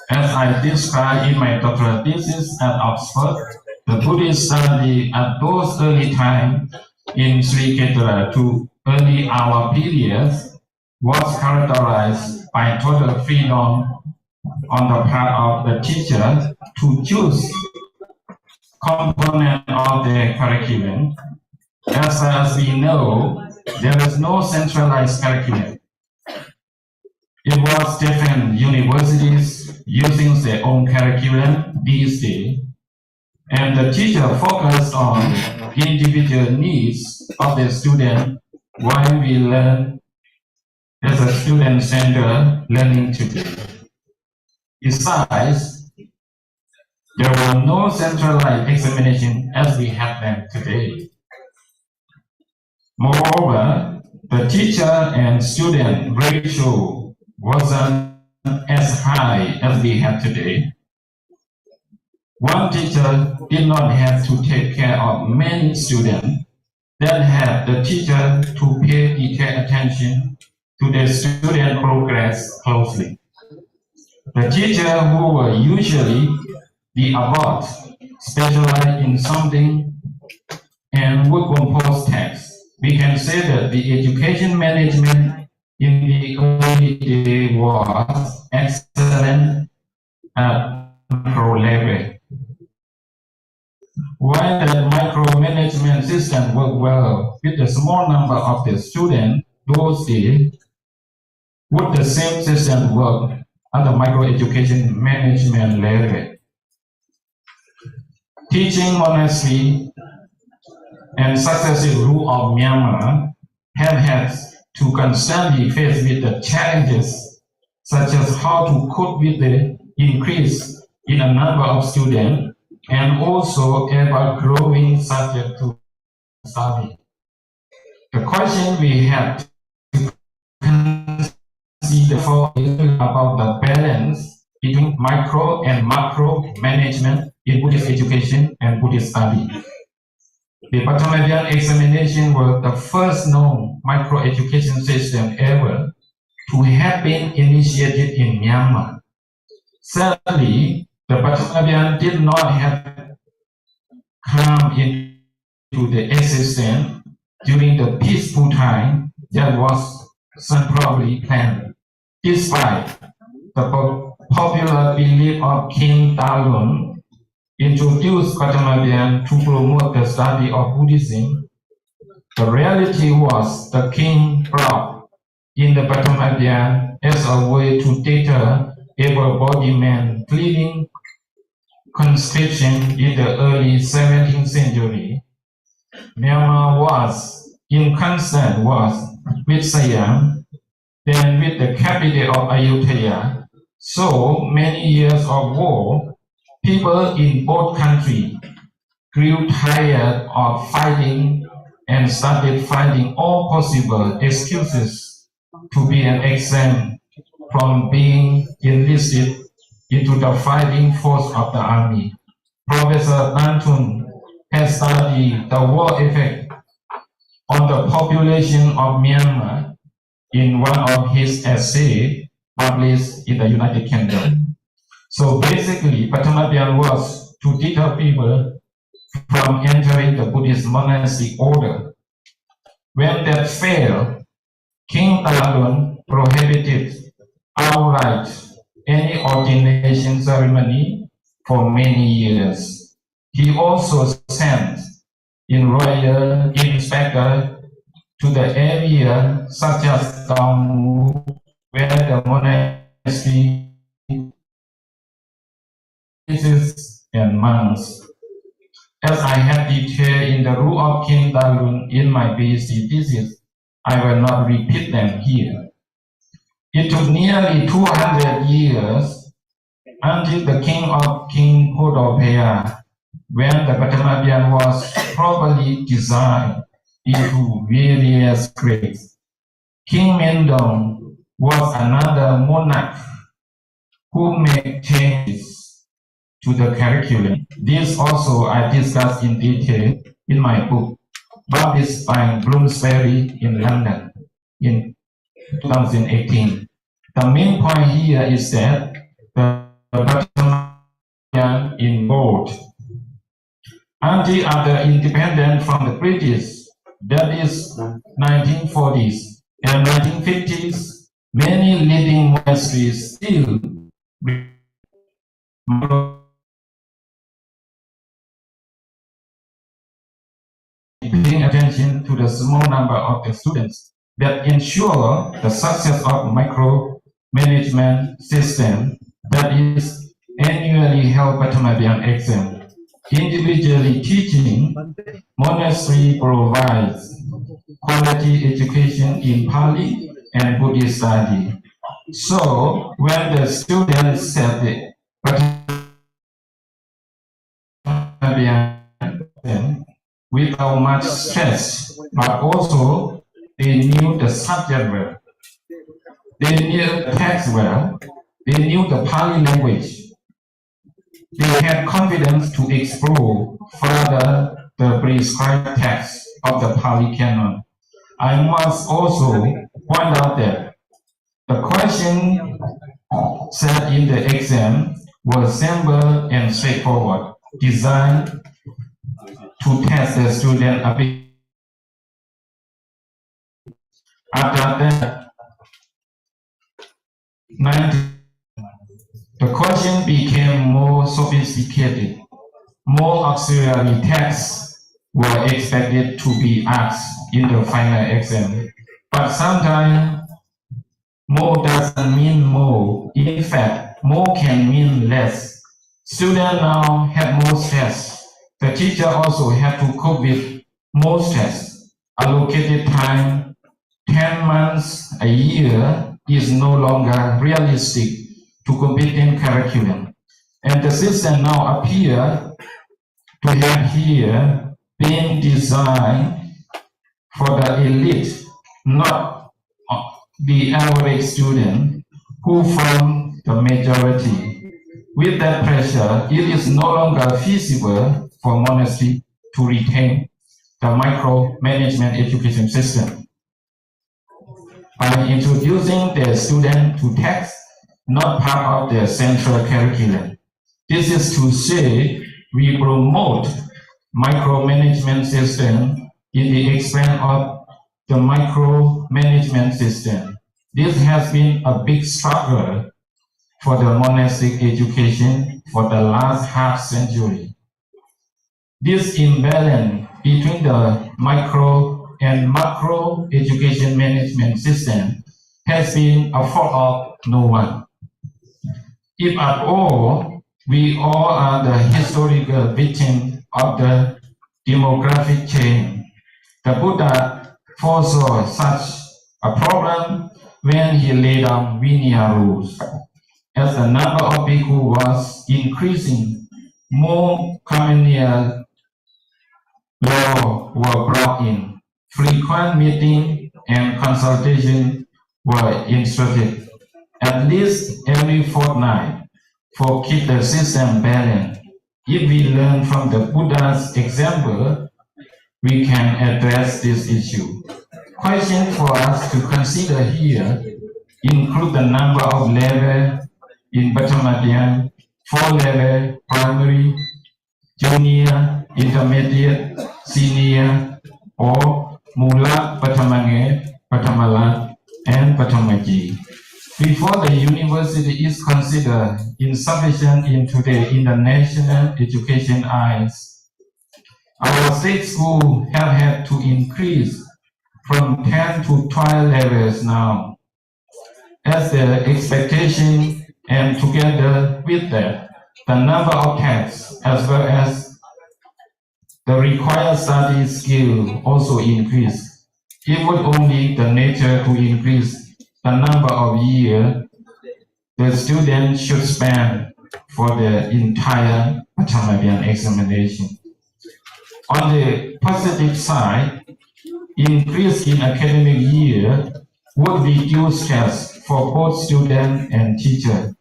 As I described in my doctoral thesis at Oxford, the Buddhist study at those early times in Sri Kshetra to early hour periods was characterized by total freedom on the part of the teacher to choose component of the curriculum. As we know, there is no centralized curriculum. It was different universities using their own curriculum these days, and the teacher focused on individual needs of the student while we learn as a student-centered learning today. Besides, there were no centralized examination as we have them today. Moreover, the teacher and student ratio wasn't as high as we have today. One teacher did not have to take care of many students, that had the teacher to pay detailed attention to the student progress closely. The teacher who were usually the above specialized in something and would compose texts. We can say that the education management in the early days was excellent at macro level. While the micromanagement system worked well with a small number of the students those days, would the same system work at the microeducation management level? Teaching monastery and successive rule of Myanmar have had to constantly face with the challenges such as how to cope with the increase in the number of students and also ever-growing subject to study. The question we have to consider is about the balance between micro and macro management in Buddhist education and Buddhist study. The Patamavian examination was the first known micro-education system ever to have been initiated in Myanmar. Sadly, the Patamavian did not have come into the existence during the peaceful time that was probably planned. Despite the popular belief of King Talun introduced Patamavian to promote the study of Buddhism, the reality was the king brought in the Patamavian as a way to deter able-bodied men fleeing conscription in the early 17th century. Myanmar was in constant wars with Siam, then with the capital of Ayutthaya. So many years of war, people in both countries grew tired of fighting and started finding all possible excuses to be an exempt from being enlisted into the fighting force of the army. Professor Nantun has studied the war effect on the population of Myanmar in one of his essays published in the United Kingdom. So basically, Patamavian was to deter people from entering the Buddhist monastic order. When that failed, King Talun prohibited outright any ordination ceremony for many years. He also sent in royal inspector to the area such as Dongmu, where the monastery and monks. As I have detailed in the rule of King Talun in my PhD thesis, I will not repeat them here. It took nearly 200 years until the king of King Podopea, when the Patamavian was properly designed into various grades. King Mendong was another monarch who made changes to the curriculum. This also I discussed in detail in my book, published by Bloomsbury in London in 2018. The main point here is that the Patamavian in bold until after independence from the British, that is 1940s and 1950s, many leading monasteries still paying attention to the small number of the students that ensure the success of micromanagement system that is annually held Patamavian exam. Individually teaching, monastery provides quality education in Pali and Buddhist study. So when the students said it, without much stress, but also they knew the subject well. They knew the text well. They knew the Pali language. They had confidence to explore further the prescribed text of the Pali canon. I must also point out that the question set in the exam was simple and straightforward, designed to test the student ability. After that, the question became more sophisticated. More auxiliary texts were expected to be asked in the final exam. But sometimes more doesn't mean more. In fact, more can mean less. Students now have more stress. The teacher also had to cope with more stress. Allocated time, 10 months a year, is no longer realistic to competent curriculum. And the system now appears to have here been designed for the elite, not the average student who form the majority. With that pressure, it is no longer feasible for monastery to retain the micromanagement education system. By introducing the student to text, not part of the central curriculum. This is to say, we promote micromanagement system in the expense of the micromanagement system. This has been a big struggle for the monastic education for the last half century. This imbalance between the micro and macro education management system has been a fault of no one. If at all, we all are the historical victim of the demographic change. The Buddha foresaw such a problem when he laid down Vinaya rules. As the number of bhikkhu was increasing, more communal laws were brought in. Frequent meetings and consultations were instituted at least every fortnight for keep the system balanced. If we learn from the Buddha's example, we can address this issue. Questions for us to consider here include the number of levels in Bhattamadyana, 4 levels, primary, junior, intermediate, senior, or Mula, Bhattamangye, Bhattamala, and Bhattamaji. Before the university is considered insufficient into the international education eyes, our state schools have had to increase from 10 to 12 levels now. As the expectation, and together with that, the number of texts as well as the required study skill also increase. It would only the nature to increase the number of years the student should spend for the entire Bhattamadyana examination. On the positive side, increase in academic year would reduce stress for both student and teacher.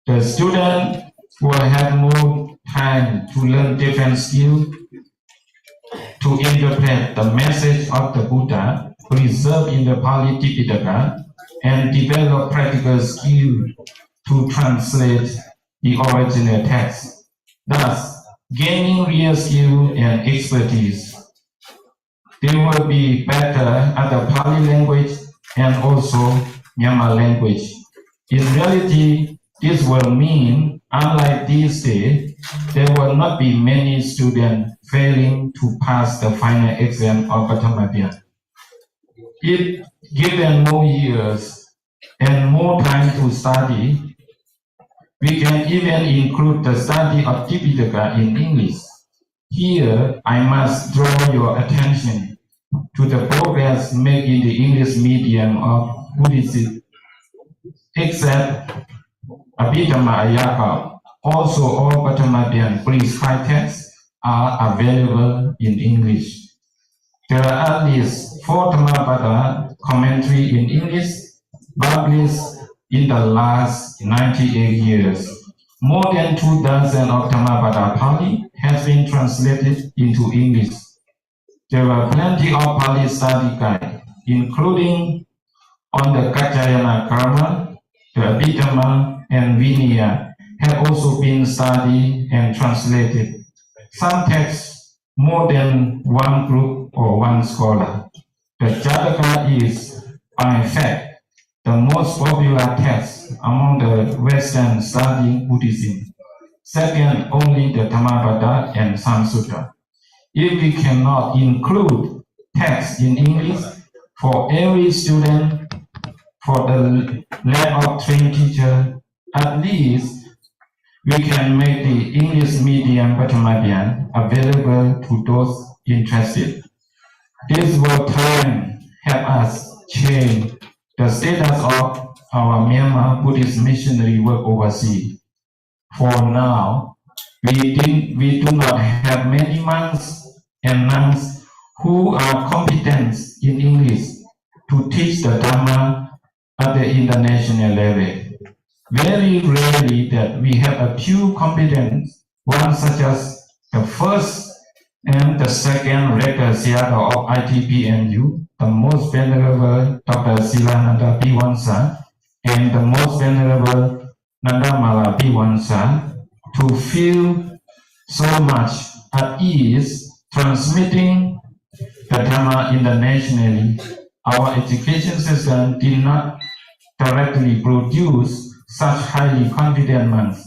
The student will have more time to learn different skills, to interpret the message of the Buddha preserved in the Pali Tipitaka, and develop practical skills to translate the original text, thus gaining real skill and expertise. They will be better at the Pali language and also Myanmar language. In reality, this will mean, unlike these days, there will not be many students failing to pass the final exam of Bhattamadyana. If given more years and more time to study, we can even include the study of Tipitaka in English. Here, I must draw your attention to the progress made in the English medium of Buddhists, except Abhidhamma Ayaka. Also, all Paramatian prescribed texts are available in English. There are at least 4 Dhammapada commentary in English published in the last 98 years. More than 2 dozen of Dhammapada Pali has been translated into English. There are plenty of Pali study guides, including on the Kaccayana Karma, the Abhidhamma, and Vinaya, have also been studied and translated. Some texts more than one group or one scholar. The Jataka is, by fact, the most popular text among the Western studying Buddhism, second only the Dhammapada and Samsutta. If we cannot include text in English for every student for the lack of trained teacher, at least we can make the English medium Paramatian available to those interested. This will help us change the status of our Myanmar Buddhist missionary work overseas. For now, we do not have many monks and nuns who are competent in English to teach the Dhamma at the international level. Very rarely that we have a few competent ones, such as the first and the second rector Sayadaw of ITBMU, the most venerable Dr. Silananda Piwansa, and the most venerable Nandamala Piwansa, to feel so much at ease transmitting the Dhamma internationally. Our education system did not directly produce such highly confident monks.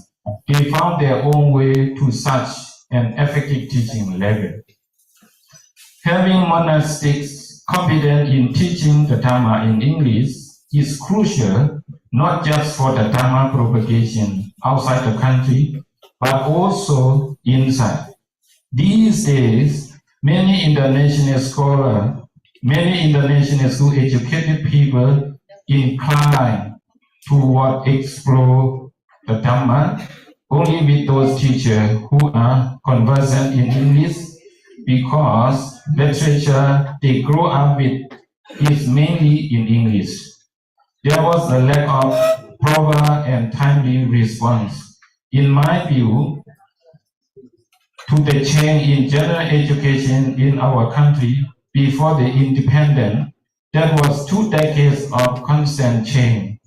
They found their own way to such an effective teaching level. Having monastics competent in teaching the Dhamma in English is crucial, not just for the Dhamma propagation outside the country, but also inside. These days, many international scholars, many international school educated people incline toward explore the Dhamma only with those teachers who are conversant in English, because literature they grow up with is mainly in English. There was a lack of proper and timely response, in my view, to the change in general education in our country before the independence. There was 2 decades of constant change.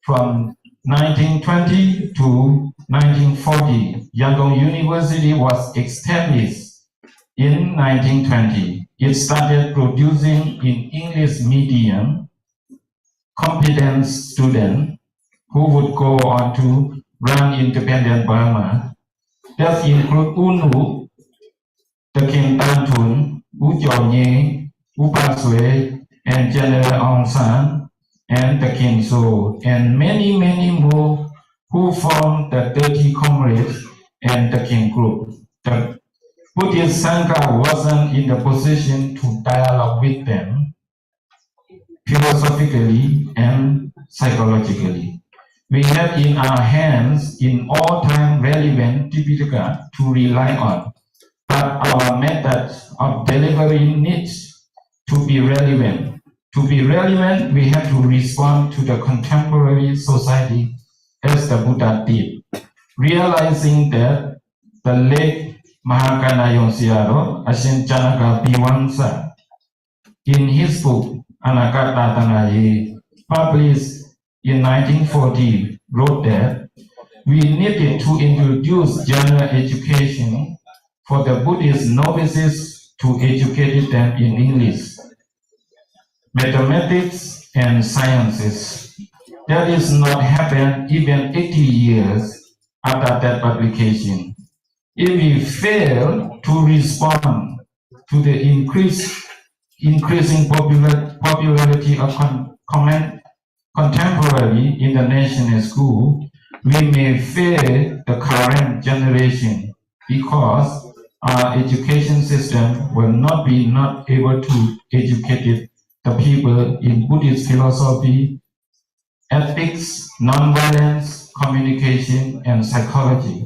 From 1920 to 1940, Yangon University was established in 1920. It started producing in English medium competent students who would go on to run independent Burma. That include Unu, the King Tantun, U Jonye, U Paswe, and General Aung San, and the King So, and many, many more who formed the 30 Comrades and the King Group. The Buddhist Sangha wasn't in the position to dialogue with them philosophically and psychologically. We have in our hands in all time relevant Tipitaka to rely on, but our method of delivery needs to be relevant. To be relevant, we have to respond to the contemporary society as the Buddha did, realizing that the late Mahākānāyōn Sayadaw, Ashin Janaka Piwansa, in his book Anakatatanaye, published in 1940, wrote that we needed to introduce general education for the Buddhist novices to educate them in English, mathematics, and sciences. That is not happened even 80 years after that publication. If we fail to respond to the increasing popularity of contemporary international school, we may fail the current generation because our education system will not be able to educate the people in Buddhist philosophy, ethics, nonviolence, communication, and psychology.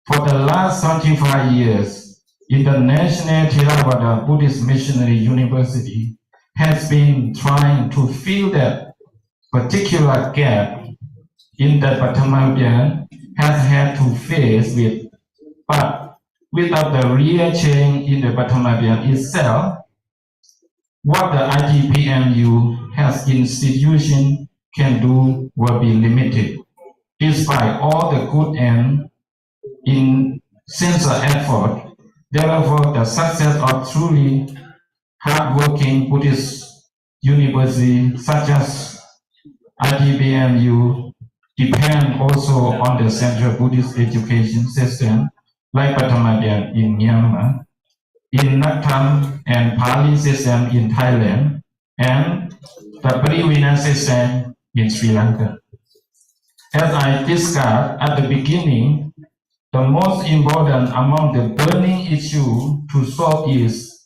For the last 25 years, International Theravada Buddhist Missionary University has been trying to fill that particular gap in that Mahãpãsana has had to face with, but without the real change in the Mahãpãsana itself, what the ITBMU as institution can do will be limited, despite all the good and in sincere effort. Therefore, the success of truly hardworking Buddhist universities such as ITBMU depend also on the central Buddhist education system like Mahãpãsana in Myanmar, in Nakhtam and Pali system in Thailand, and the Parivina system in Sri Lanka. As I discussed at the beginning, the most important among the burning issue to solve is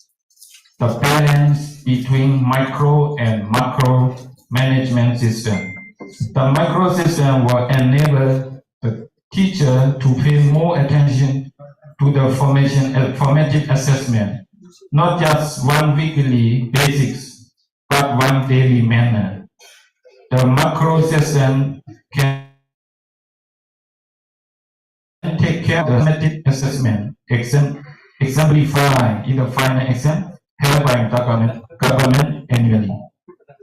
the balance between micro and macro management system. The micro system will enable the teacher to pay more attention to the formative assessment, not just one weekly basics, but one daily manner. The macro system can take care of the formative assessment, exemplified in the final exam held by government annually.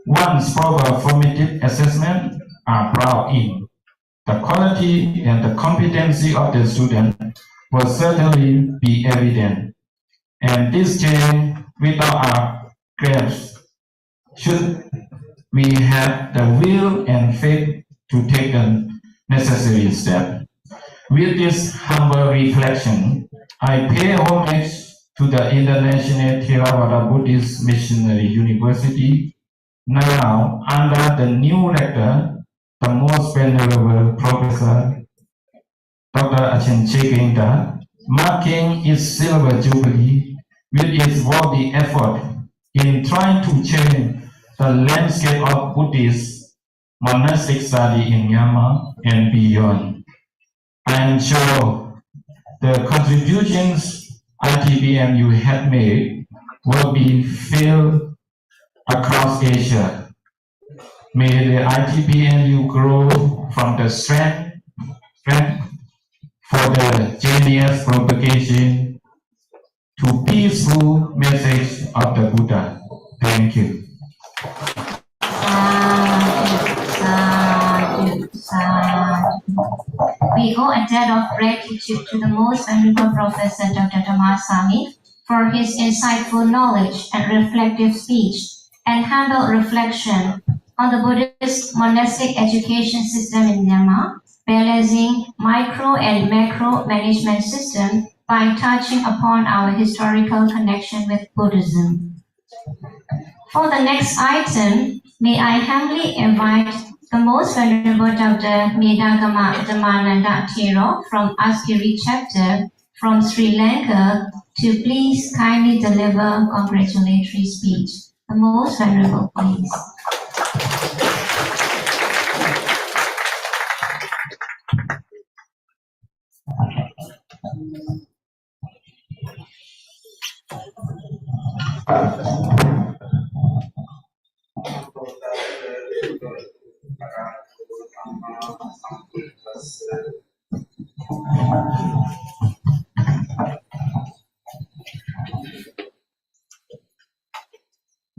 Once proper formative assessment are brought in, the quality and the competency of the student will certainly be evident. And this change without our grasp, should we have the will and faith to take the necessary step. With this humble reflection, I pay homage to the International Theravada Buddhist Missionary University, now under the new rector, the most venerable Professor Dr. Ajahn Chekengda, marking its silver jubilee with its worthy effort in trying to change the landscape of Buddhist monastic study in Myanmar and beyond. I am sure the contributions ITBMU had made will be felt across Asia. May the ITBMU grow from the strength for the genius propagation to peaceful message of the Buddha. Thank you. We owe a debt of gratitude to the most venerable Professor Dr. Dhammasami for his insightful knowledge and reflective speech and humble reflection on the Buddhist monastic education system in Myanmar, balancing micro and macro management system by touching upon our historical connection with Buddhism. For the next item, may I humbly invite the most venerable Dr. Medagama Dhammananda Thero from Askiri chapter from Sri Lanka to please kindly deliver congratulatory speech. The most venerable, please.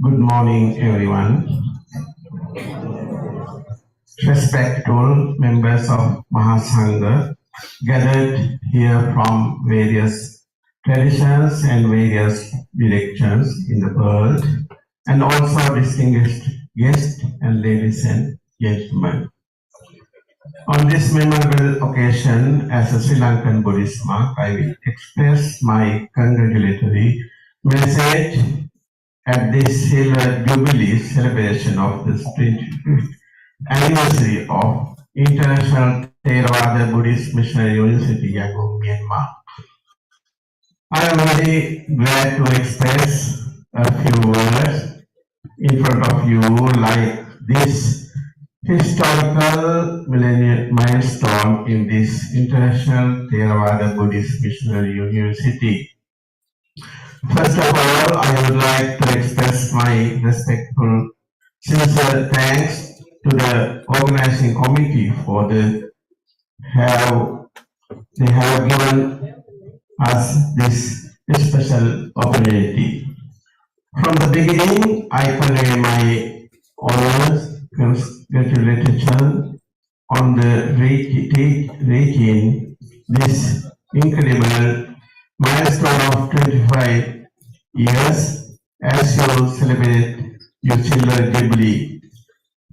Good morning, everyone. Respectful members of Mahasangha gathered here from various traditions and various directions in the world, and also distinguished guests and ladies and gentlemen. On this memorable occasion, as a Sri Lankan Buddhist monk, I will express my congratulatory message at this Silver Jubilee celebration of the 25th anniversary of International Theravada Buddhist Missionary University, Yangon, Myanmar. I am very glad to express a few words in front of you like this historical milestone in this International Theravada Buddhist Missionary University. First of all, I would like to express my respectful, sincere thanks to the organizing committee for they have given us this special opportunity. From the beginning, I convey my honors, congratulatory on the reaching this incredible milestone of 25 years as you celebrate your silver Jubilee.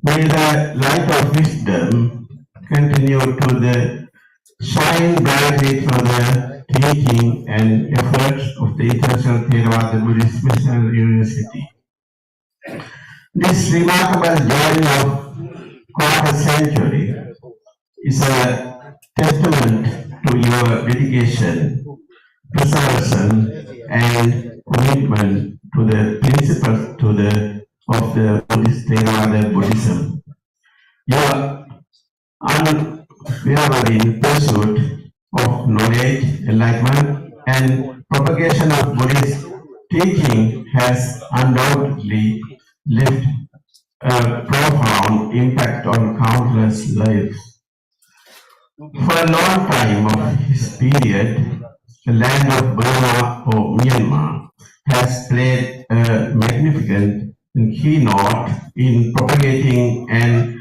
May the light of wisdom continue to shine brightly through the teaching and efforts of the International Theravada Buddhist Missionary University. This remarkable journey of quarter century is a testament to your dedication, perseverance, and commitment to the principles of the Buddhist Theravada Buddhism. Your unwavering pursuit of knowledge, enlightenment, and propagation of Buddhist teaching has undoubtedly left a profound impact on countless lives. For a long time of his period, the land of Burma or Myanmar has played a magnificent keynote in propagating and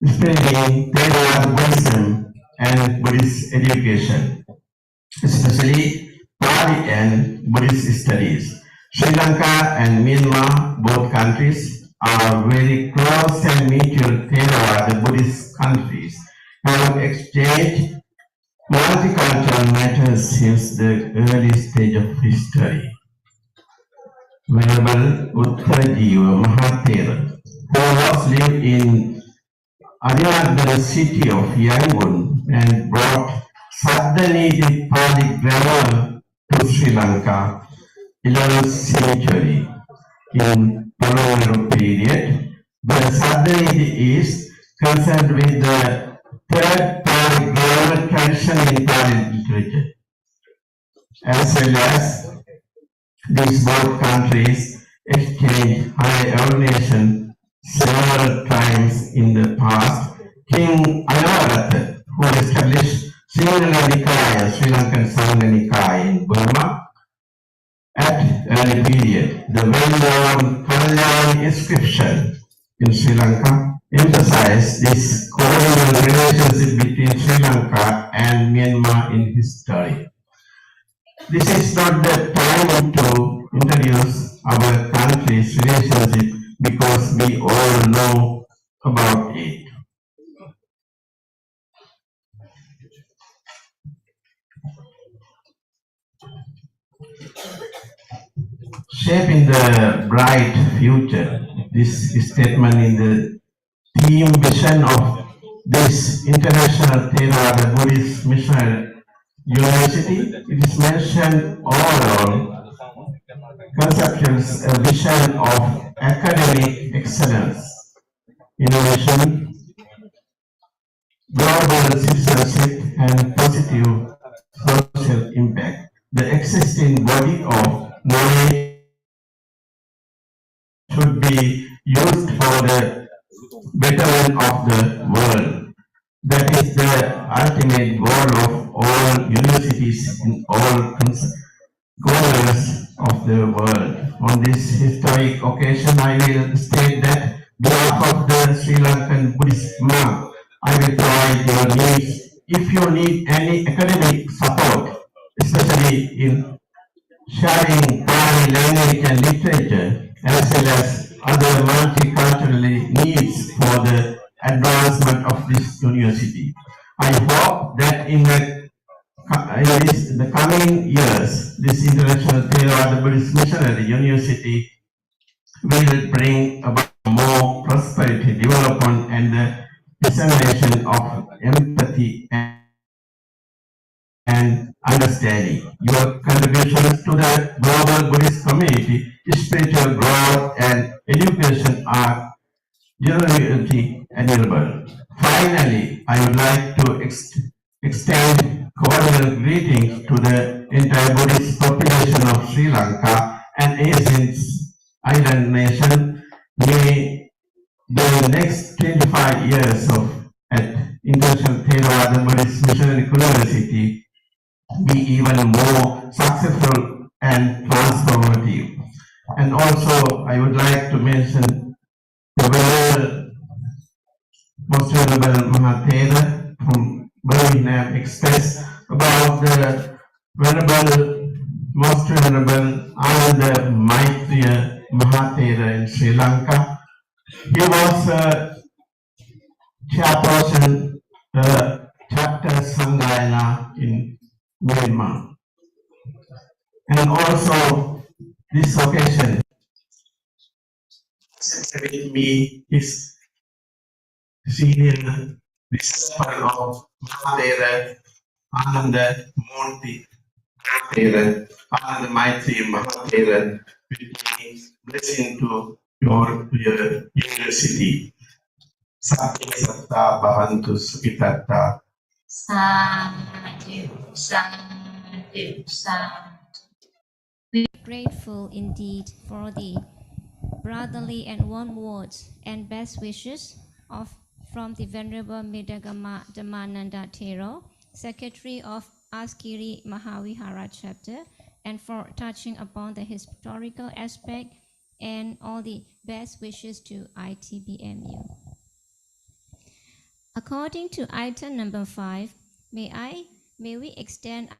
spreading Theravada Buddhism and Buddhist education, especially Pali and Buddhist studies. Sri Lanka and Myanmar, both countries, are very close and mutual Theravada Buddhist countries, have exchanged multicultural matters since the early stage of history. Venerable Uttarajiva Mahathera, who was lived in Adinagara city of Yangon and brought Saddhaniti Pali grammar to Sri Lanka 11th century. In Pallava period, the Saddhaniti is concerned with the third Pali grammar tradition in Pali literature. As well as these both countries exchanged high elevation several times in the past. King Ayavaratha, who established Sinhala Nikaya, Sri Lankan Sangha Nikaya in Burma, at early period, the well-known Kalyani inscription in Sri Lanka emphasized this cordial relationship between Sri Lanka and Myanmar in history. This is not the time to introduce our country's relationship because we all know about it. Shaping the bright future, this statement in the theme vision of this International Theravada Buddhist Missionary University, it is mentioned overall conceptuals a vision of academic excellence, innovation, global citizenship, and positive social impact. The existing body of knowledge should be used for the betterment of the world. That is the ultimate goal of all universities in all corners of the world. On this historic occasion, I will state that on behalf of the Sri Lankan Buddhist monk, I will provide your needs. If you need any academic support, especially in sharing Pali language and literature, as well as other multicultural needs for the advancement of this university, I hope that in the coming years, this International Theravada Buddhist Missionary University will bring about more prosperity, development, and the dissemination of empathy and understanding. Your contributions to the global Buddhist community, spiritual growth, and education are generally available. Finally, I would like to extend cordial greetings to the entire Buddhist population of Sri Lanka and Asian island nation. May the next 25 years at International Theravada Buddhist Missionary University be even more successful and transformative. And also, I would like to mention the Venerable Most Venerable Mahātēra from Birmingham Express about the Venerable Most Venerable Ananda Maitreya Mahātēra in Sri Lanka. He was chairperson chapter Sanghayana in Myanmar. And also, this occasion, with me is senior disciple of Mahātēra Ananda Murthy Mahātēra, Ananda Maitreya Mahātēra, with me blessing to your university. Sati Satta Bhavantu Sukitatta. Sadhu, sadhu, sadhu. We are grateful indeed for the brotherly and warm words and best wishes from the Venerable Midagama Dhammananda Thero, Secretary of Askiri Mahavihara Chapter, and for touching upon the historical aspect and all the best wishes to ITBMU. According to item number 5, may we extend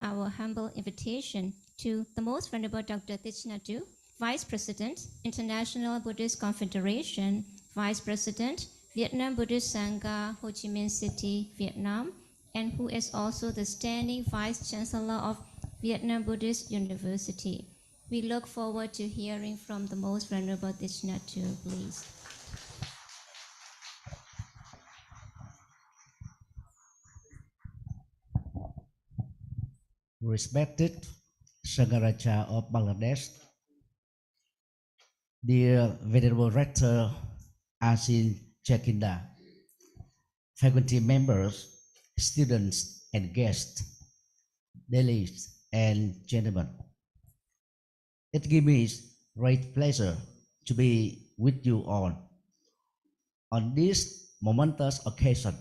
our humble invitation to the Most Venerable Dr. Thich Nhat Hanh, Vice President, International Buddhist Confederation, Vice President, Vietnam Buddhist Sangha, Ho Chi Minh City, Vietnam, and who is also the Standing Vice Chancellor of Vietnam Buddhist University. We look forward to hearing from the Most Venerable Thich Nhat Hanh, please. Respected Sangha of Bangladesh, dear Venerable Rector Asin Chekinda, faculty members, students and guests, ladies and gentlemen, it gives me great pleasure to be with you all on this momentous occasion,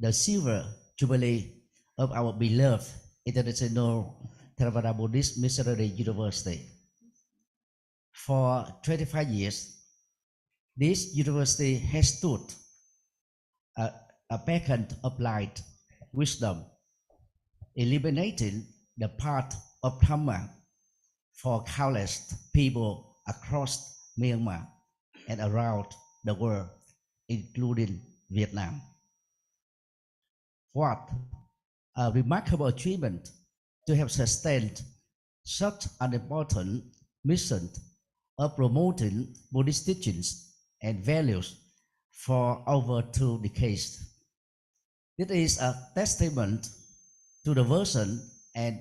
the silver jubilee of our beloved International Theravada Buddhist Missionary University. For 25 years, this university has stood a beacon of light, wisdom, illuminating the path of Dhamma for countless people across Myanmar and around the world, including Vietnam. What a remarkable achievement to have sustained such an important mission of promoting Buddhist teachings and values for over 2 decades. It is a testament to the version and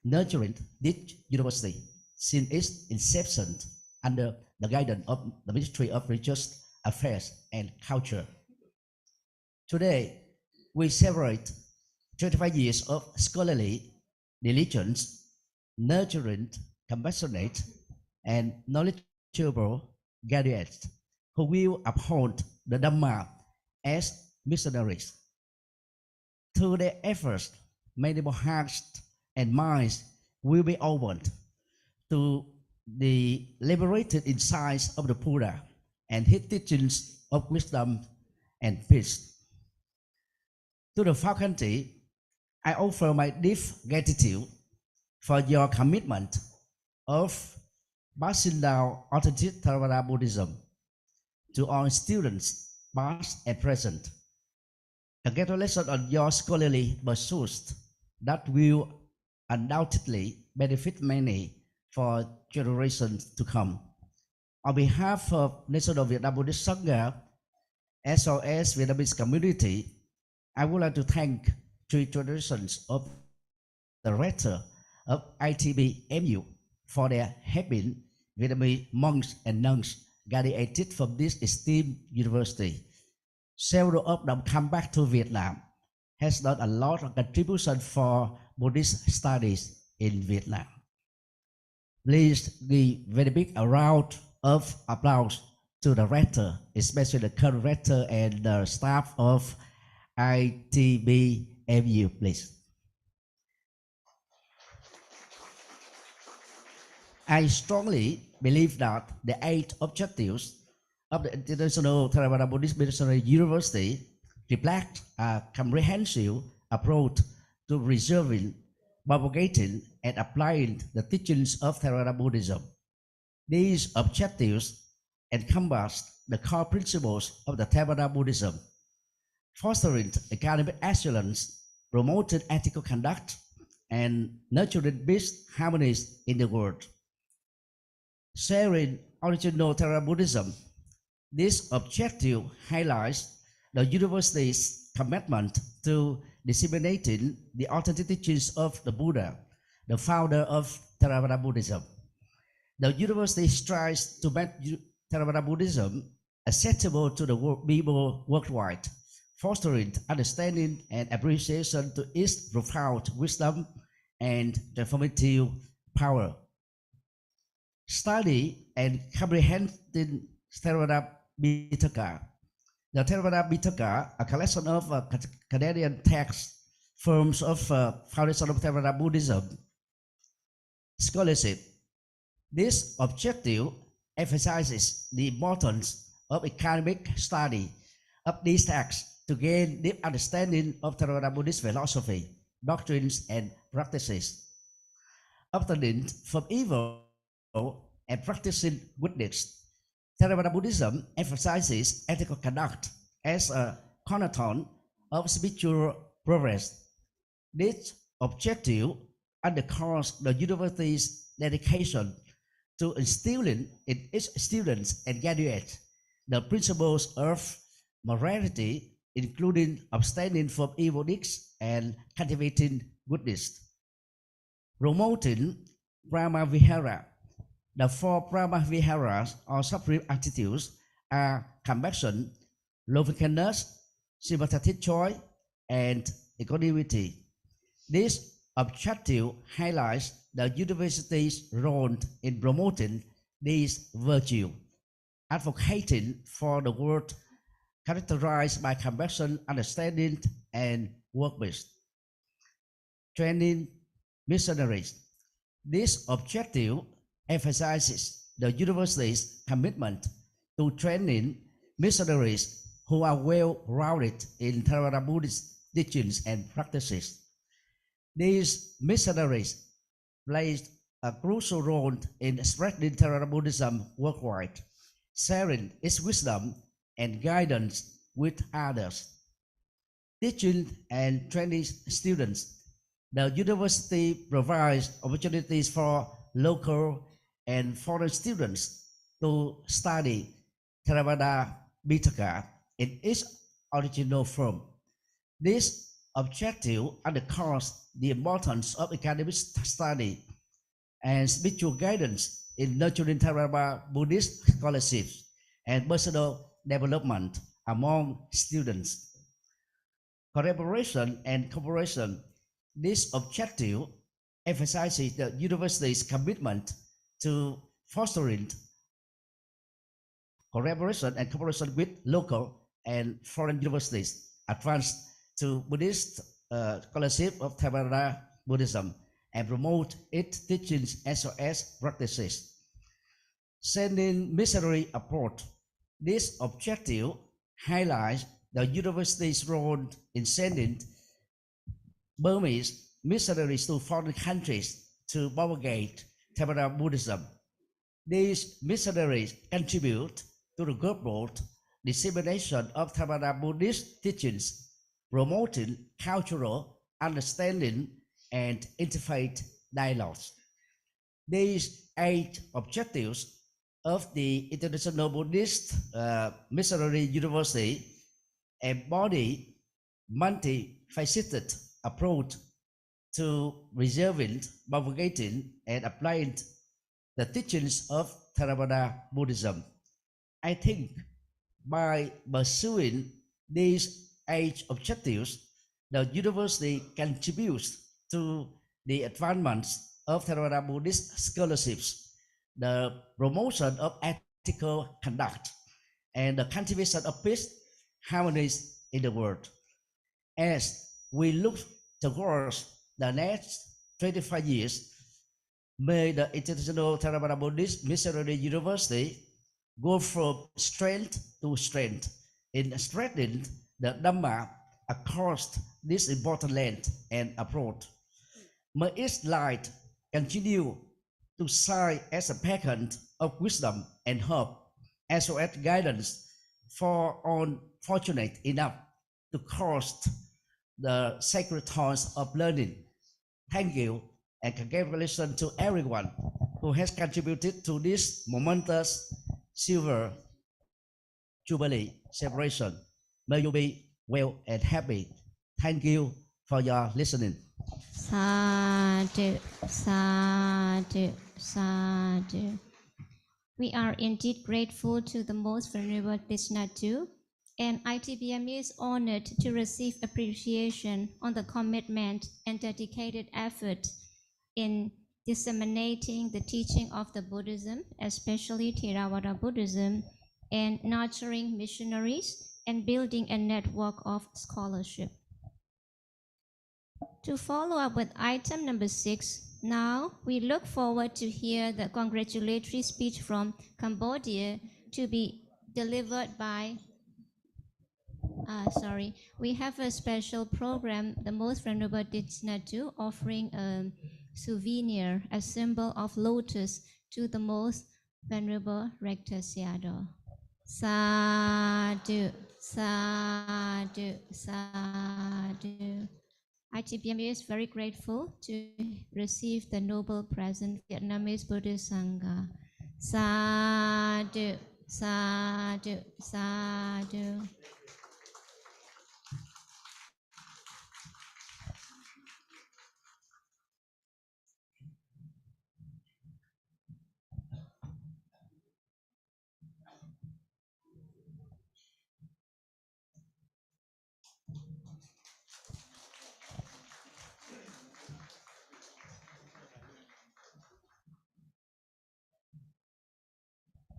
nurturing this university since its inception under the guidance of the Ministry of Religious Affairs and Culture. Today, we celebrate 25 years of scholarly diligence, nurturing compassionate and knowledgeable graduates who will uphold the Dhamma as missionaries. Through their efforts, many more hearts and minds will be opened to the liberated insights of the Buddha and his teachings of wisdom and peace. To the faculty, I offer my deep gratitude for your commitment of passing down authentic Theravada Buddhism to all students, past and present. Congratulations on your scholarly pursuits that will undoubtedly benefit many for generations to come. On behalf of National Vietnam Buddhist Sangha, as well as Vietnamese community, I would like to thank three traditions of the rector of ITBMU, for there have been Vietnamese monks and nuns graduated from this esteemed university. Several of them come back to Vietnam, has done a lot of contribution for Buddhist studies in Vietnam. Please give very big a round of applause to the rector, especially the current rector and the staff of ITBMU, please. I strongly believe that the 8 objectives of the International Theravada Buddhist Missionary University reflect a comprehensive approach to preserving, propagating, and applying the teachings of Theravada Buddhism. These objectives encompass the core principles of the Theravada Buddhism: fostering academic excellence, promoting ethical conduct, and nurturing peace, harmonies in the world. Sharing original Theravada Buddhism, this objective highlights the university's commitment to disseminating the authentic teachings of the Buddha, the founder of Theravada Buddhism. The university strives to make Theravada Buddhism acceptable to the people worldwide, fostering understanding and appreciation to its profound wisdom and transformative power. Study and comprehending Theravada Pitaka. The Theravada Pitaka, a collection of Canadian texts, forms of foundation of Theravada Buddhism scholarship. This objective emphasizes the importance of academic study of these texts to gain deep understanding of Theravada Buddhist philosophy, doctrines, and practices. Abstaining from evil and practicing goodness, Theravada Buddhism emphasizes ethical conduct as a cornerstone of spiritual progress. This objective underscores the university's dedication to instilling in its students and graduates the principles of morality, including abstaining from evil deeds and cultivating goodness. Promoting Brahmavihara. The 4 Brahmaviharas or supreme attitudes are compassion, loving-kindness, sympathetic joy, and equanimity. This objective highlights the university's role in promoting these virtues, advocating for the world characterized by compassion, understanding, and work-based. Training missionaries. This objective emphasizes the university's commitment to training missionaries who are well-rounded in Theravada Buddhist teachings and practices. These missionaries played a crucial role in spreading Theravada Buddhism worldwide, sharing its wisdom and guidance with others. Teaching and training students. The university provides opportunities for local and foreign students to study Theravada Pitaka in its original form. This objective underscores the importance of academic study and spiritual guidance in nurturing Theravada Buddhist scholarship and personal development among students. Collaboration and cooperation. This objective emphasizes the university's commitment to fostering collaboration and cooperation with local and foreign universities, advanced to Buddhist scholarship of Theravada Buddhism, and promote its teachings as well as practices. Sending missionary approach. This objective highlights the university's role in sending Burmese missionaries to foreign countries to propagate Theravada Buddhism. These missionaries contribute to the global dissemination of Theravada Buddhist teachings, promoting cultural understanding and interfaith dialogues. These 8 objectives of the International Buddhist Missionary University embody multifaceted approach to preserving, propagating, and applying the teachings of Theravada Buddhism. I think by pursuing these 8 objectives, the university contributes to the advancement of Theravada Buddhist scholarships, the promotion of ethical conduct, and the cultivation of peace, harmony in the world. As we look towards the next 25 years, may the International Theravada Buddhist Missionary University go from strength to strength in spreading the Dhamma across this important land and abroad. May its light continue to shine as a beacon of wisdom and hope, as well as guidance for all fortunate enough to cross the sacred thorns of learning. Thank you and congratulations to everyone who has contributed to this momentous silver Jubilee celebration. May you be well and happy. Thank you for your listening. Sadhu, sadhu, sadhu. We are indeed grateful to the most venerable Deshnatu, and ITBMU is honored to receive appreciation on the commitment and dedicated effort in disseminating the teaching of the Buddhism, especially Theravada Buddhism, and nurturing missionaries and building a network of scholarship. To follow up with item number 6, now we look forward to hear the congratulatory speech from Cambodia to be delivered by we have a special program, the most venerable Deshnatu, offering a souvenir, a symbol of lotus, to the most venerable Rector Sayadaw. Sadhu, sadhu, sadhu. ITBMU is very grateful to receive the noble present Vietnamese Buddhist Sangha. Sadhu, sadhu, sadhu.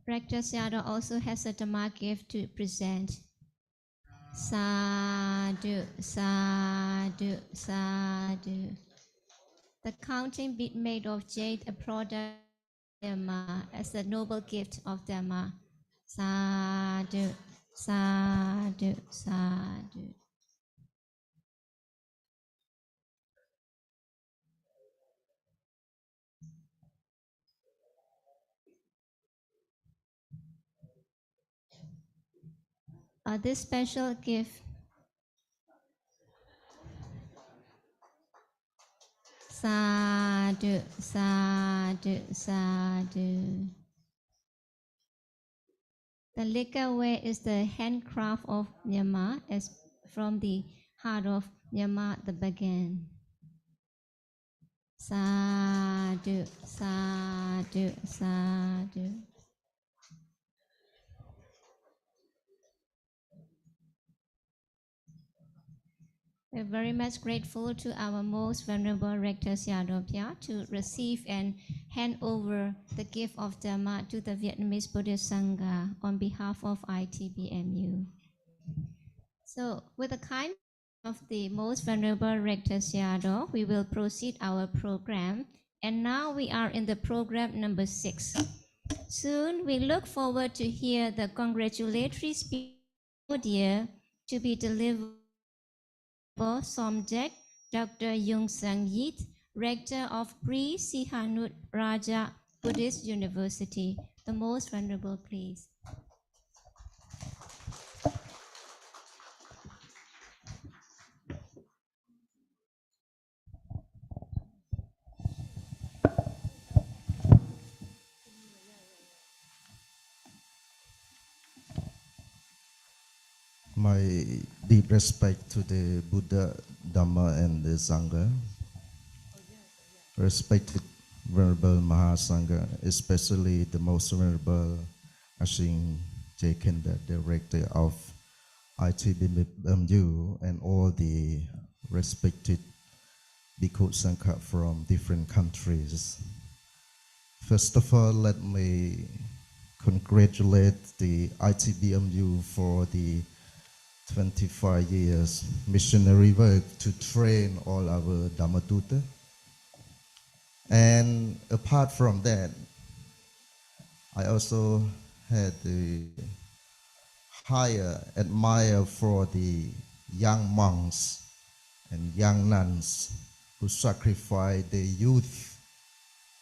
Rector Sayadaw also has a Dhamma gift to present. Sadhu, sadhu, sadhu. The counting bead made of jade, a product of Dhamma, as a noble gift of Dhamma. Sadhu, sadhu, sadhu. This special gift, sadhu, sadhu, sadhu. The liquor ware is the handcraft of Myanmar, as from the heart of Myanmar the began. Sadhu, sadhu, sadhu. We're very much grateful to our most venerable Rector Sayadaw to receive and hand over the gift of Dhamma to the Vietnamese Buddhist Sangha on behalf of ITBMU. So, with the kind of the most venerable Rector Sayadaw, we will proceed our program. And now we are in the program number 6. Soon we look forward to hear the congratulatory speech to be delivered by Somjek Dr. Yung Sang Yit, Rector of Pri Sihanoot Raja Buddhist University. The most venerable, please. My deep respect to the Buddha, Dhamma and the Sangha, respected Venerable Mahasangha, especially the most Venerable Ashin J. Kenda, Director of ITBMU, and all the respected Bhikkhu Sangha from different countries. First of all, let me congratulate the ITBMU for the 25 years missionary work to train all our Dhammatutta. And apart from that, I also had the higher admire for the young monks and young nuns who sacrifice their youth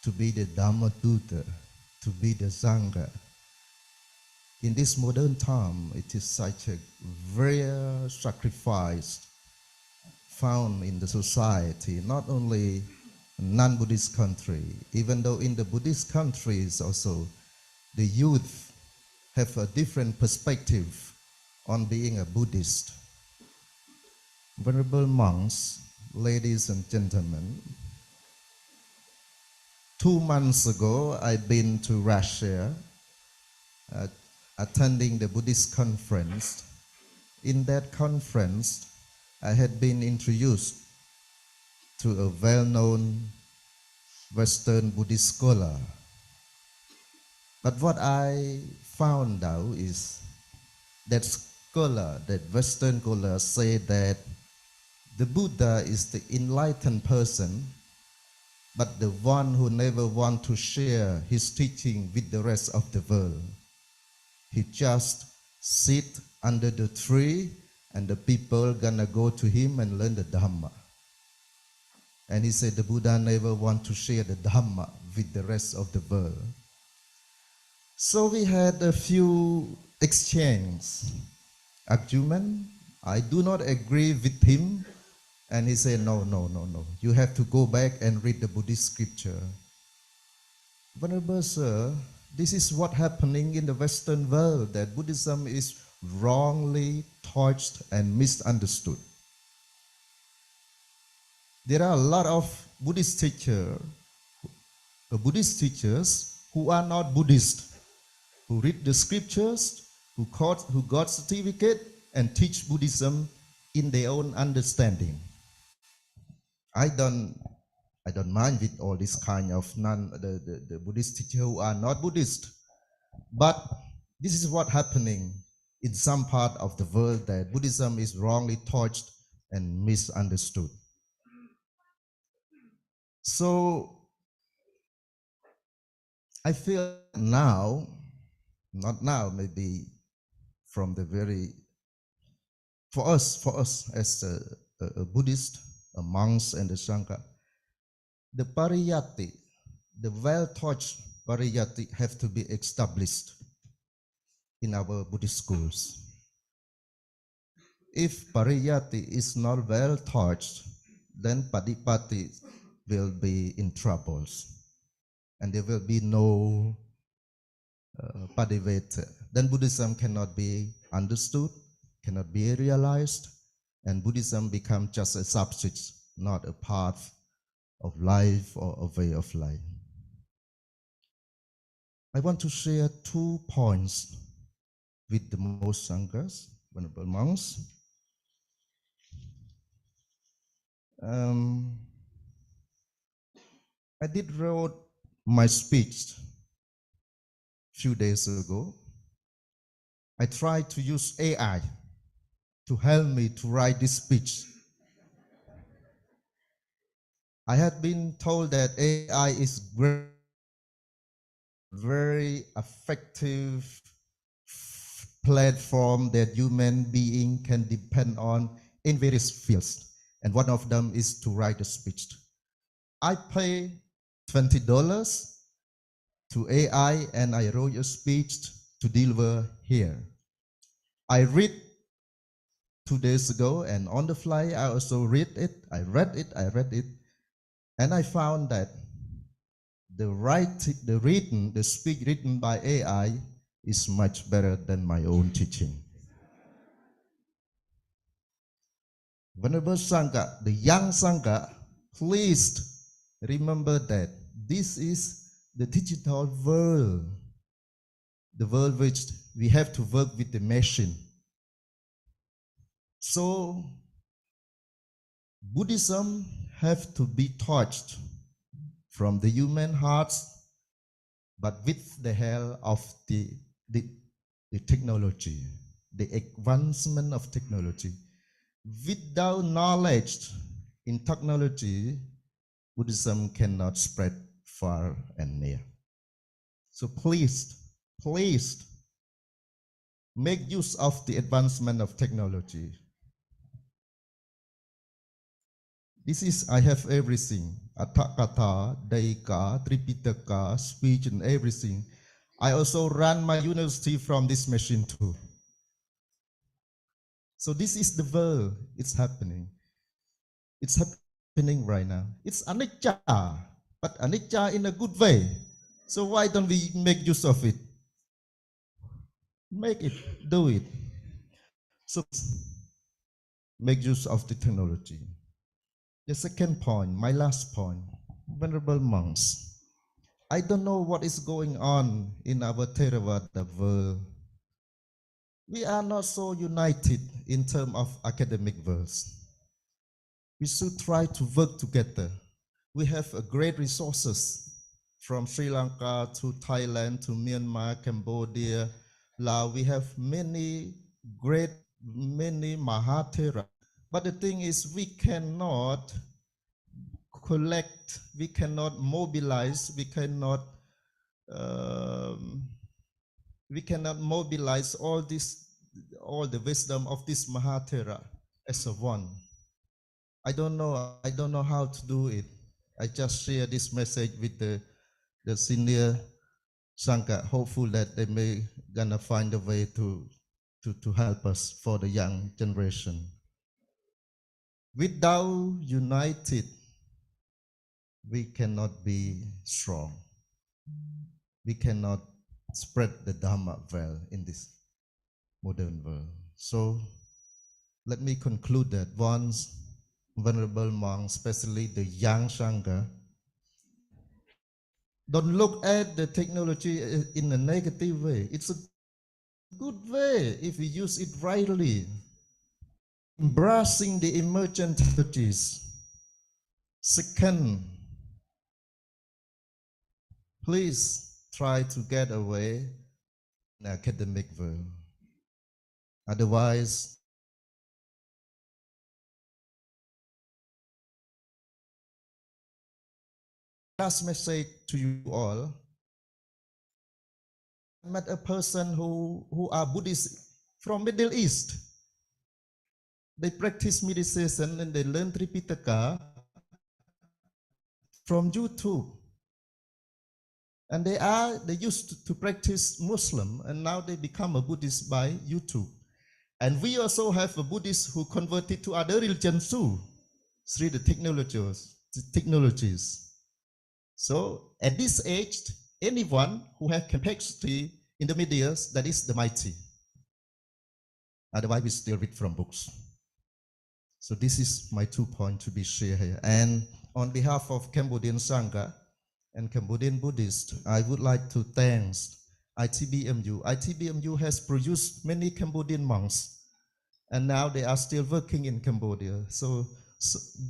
to be the Dhammatutta, to be the Sangha. In this modern time, it is such a rare sacrifice found in the society, not only non-Buddhist country, even though in the Buddhist countries also, the youth have a different perspective on being a Buddhist. Venerable monks, ladies and gentlemen, 2 months ago, I've been to Russia, attending the Buddhist conference. In that conference, I had been introduced to a well-known Western Buddhist scholar. But what I found out is that scholar, that Western scholar, said that the Buddha is the enlightened person, but the one who never wants to share his teaching with the rest of the world. He just sit under the tree and the people gonna go to him and learn the Dhamma. And he said the Buddha never want to share the Dhamma with the rest of the world. So we had a few exchanges, argument. I do not agree with him. And he said, no. You have to go back and read the Buddhist scripture. Venerable Sir, this is what happening in the Western world, that Buddhism is wrongly taught and misunderstood. There are a lot of Buddhist teachers who are not Buddhist, who read the scriptures, who got certificate and teach Buddhism in their own understanding. I don't mind with all this kind of the Buddhist teachers who are not Buddhist, but this is what happening in some part of the world, that Buddhism is wrongly taught and misunderstood. So I feel now, not now, maybe from the very, for us as a Buddhist, a monks and the Sangha, the pariyatti, the well-taught pariyatti have to be established in our Buddhist schools. If pariyatti is not well-taught, then padipati will be in troubles, and there will be no padiveta. Then Buddhism cannot be understood, cannot be realized, and Buddhism becomes just a subject, not a part of life or a way of life. I want to share 2 points with the most Sanghas, Venerable monks. I did wrote my speech a few days ago. I tried to use AI to help me to write this speech. I had been told that AI is very effective platform that human being can depend on in various fields, and one of them is to write a speech. I pay $20 to AI and I wrote a speech to deliver here. I read 2 days ago, and on the fly I also read it, and I found that the speech written by AI is much better than my own teaching. Venerable Sangha, the young Sangha, please remember that this is the digital world, the world which we have to work with the machine. So Buddhism have to be touched from the human hearts, but with the help of the technology, the advancement of technology. Without knowledge in technology, Buddhism cannot spread far and near. So please make use of the advancement of technology. This is, I have everything. Atakata, Daika, Tripitaka, speech and everything. I also run my university from this machine too. So this is the world, it's happening. It's happening right now. It's anicca, but anicca in a good way. So why don't we make use of it? Make it, do it. So make use of the technology. The second point, my last point, Venerable monks. I don't know what is going on in our Theravada world. We are not so united in terms of academic worlds. We should try to work together. We have great resources from Sri Lanka to Thailand to Myanmar, Cambodia, Laos. We have many Mahathera. But the thing is, we cannot collect, we cannot mobilize, we cannot mobilize all the wisdom of this Mahathera as a one. I don't know how to do it. I just share this message with the senior Sangha, hopeful that they may gonna find a way to help us for the young generation. Without united, we cannot be strong. We cannot spread the Dhamma well in this modern world. So let me conclude that once Venerable monks, especially the young Sangha, don't look at the technology in a negative way. It's a good way if we use it rightly. Embracing the emergent technologies. Second, please try to get away in the academic world. Otherwise, last message to you all. I met a person who are Buddhist from Middle East. They practice meditation and they learn Tripitaka from YouTube. And they used to practice Muslim, and now they become a Buddhist by YouTube. And we also have a Buddhist who converted to other religions too, through the technologies. So at this age, anyone who has capacity in the media, that is the mighty. Otherwise, we still read from books. So this is my 2 points to be shared here. And on behalf of Cambodian Sangha and Cambodian Buddhists, I would like to thank ITBMU. ITBMU has produced many Cambodian monks, and now they are still working in Cambodia. So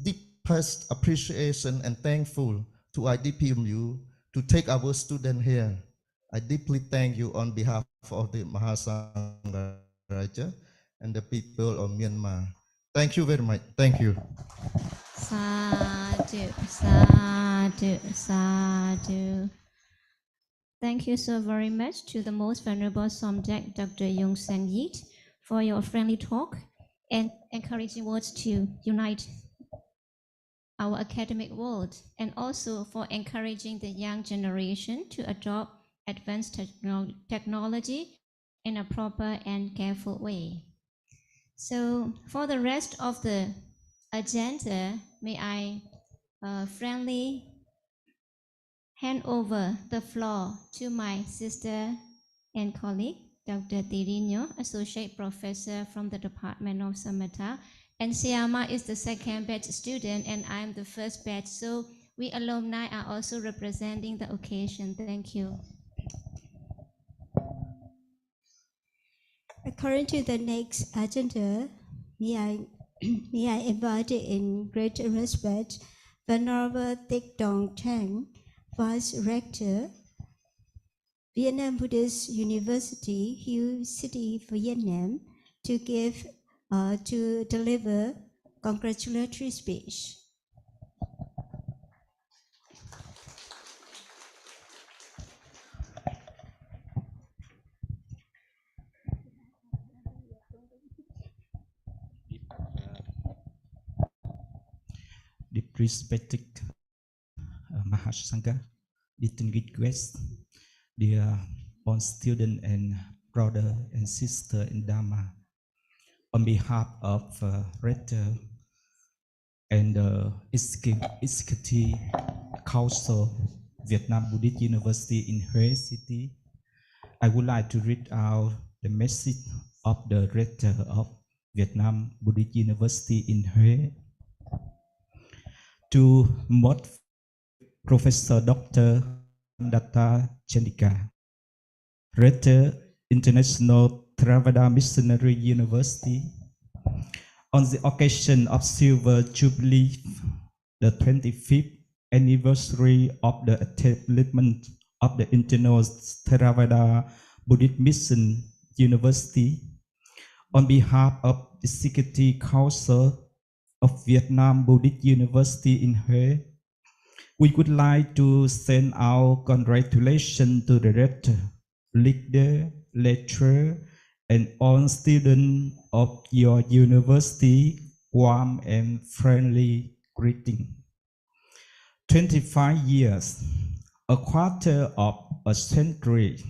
deepest appreciation and thankful to ITBMU to take our student here. I deeply thank you on behalf of the Mahasangha Raja and the people of Myanmar. Thank you very much. Thank you. Sadhu, sadhu, sadhu. Thank you so very much to the most venerable subject, Dr. Yung Sen Yit, for your friendly talk and encouraging words to unite our academic world, and also for encouraging the young generation to adopt advanced technology in a proper and careful way. So for the rest of the agenda, may I friendly hand over the floor to my sister and colleague, Dr. Tirino, Associate Professor from the Department of Samatha And Siama is the second batch student, and I'm the first batch. So we alumni are also representing the occasion. Thank you. According to the next agenda, may I invite in great respect Venerable Thich Dong Trang, Vice Rector, Vietnam Buddhist University, Hue City, Vietnam, to deliver congratulatory speech. Respected Mahãpãsana, distinguished guests, dear born student and brother and sister in Dharma, on behalf of Rector and the Executive Council, Vietnam Buddhist University in Hue City, I would like to read out the message of the Rector of Vietnam Buddhist University in Hue. To Mod Professor Dr. Datta Chandika, Rector, International Theravada Missionary University, on the occasion of Silver Jubilee, the 25th anniversary of the establishment of the International Theravada Buddhist Mission University, on behalf of the Executive Council of Vietnam Buddhist University in Hue, we would like to send our congratulations to the rector, leader, lecturer, and all students of your university. Warm and friendly greeting. 25 years, a quarter of a century,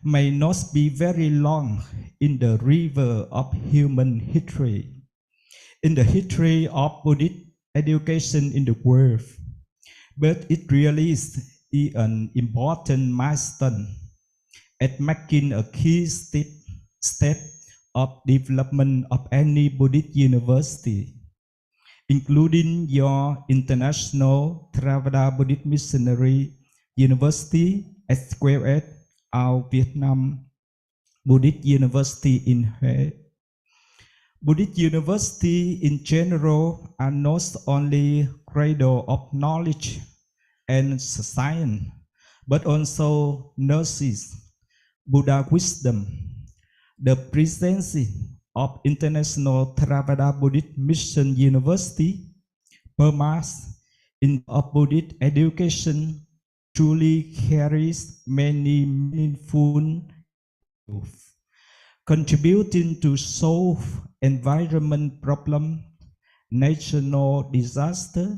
may not be very long in the river of human history, in the history of Buddhist education in the world, but it really is an important milestone at making a key step of development of any Buddhist university, including your International Theravada Buddhist Missionary University, as well as our Vietnam Buddhist University in Hue. Buddhist university in general are not only cradle of knowledge and science, but also nurses, Buddha wisdom. The presence of International Theravada Buddhist Mission University, PERMAS, in of Buddhist education truly carries many meaningful contributing to solve environment problem, national disaster,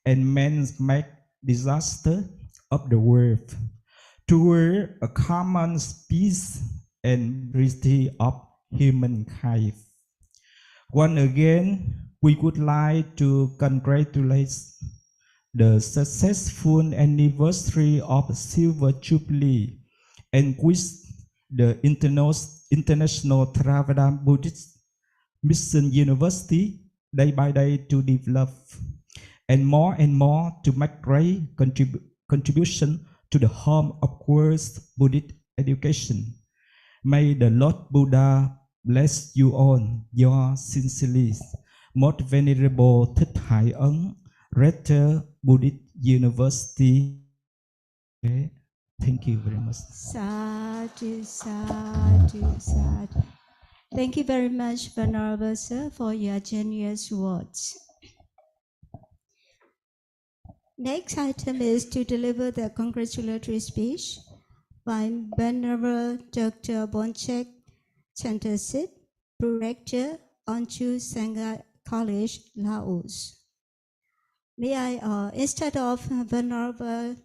and man-made disaster of the world, toward a common peace and prosperity of humankind. Once again, we would like to congratulate the successful anniversary of Silver Jubilee and wish the International Theravada Buddhist Mission University day by day to develop and more to make great contribution to the home of world's Buddhist education. May the Lord Buddha bless you all. Your sincerely, most venerable Thích Hải Ấn, Rector Buddhist University. Thank you very much. Sadhu, sadhu, sadhu. Thank you very much, Venerable Sir, for your generous words. Next item is to deliver the congratulatory speech by Venerable Dr. Bonchek Chantasit, Director, Onchu Sangha College, Laos. May I, instead of Venerable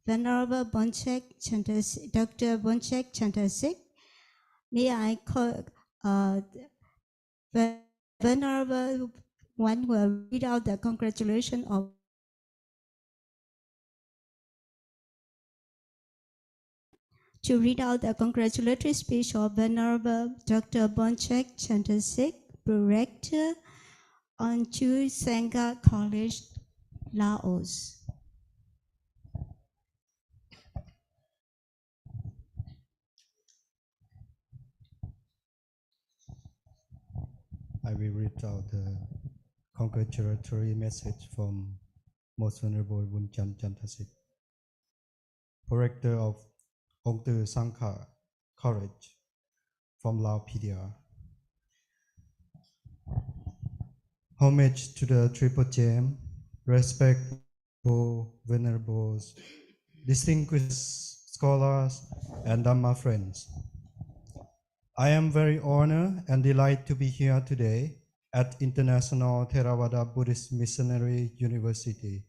Bonchek Chantasit, Dr. Bonchek Chantasit, may I call Venerable one who will read out the congratulations of to read out the congratulatory speech of Venerable Dr. Bonchek Chantasit, Director Onchu Sangha College, Laos. I will read out the congratulatory message from Most Venerable Bunchan Chantasik, Director of Ong Tu Sangha College from Lao PDR. Homage to the Triple Gem, respectful venerables, distinguished scholars, and Dhamma friends. I am very honored and delighted to be here today at International Theravada Buddhist Missionary University.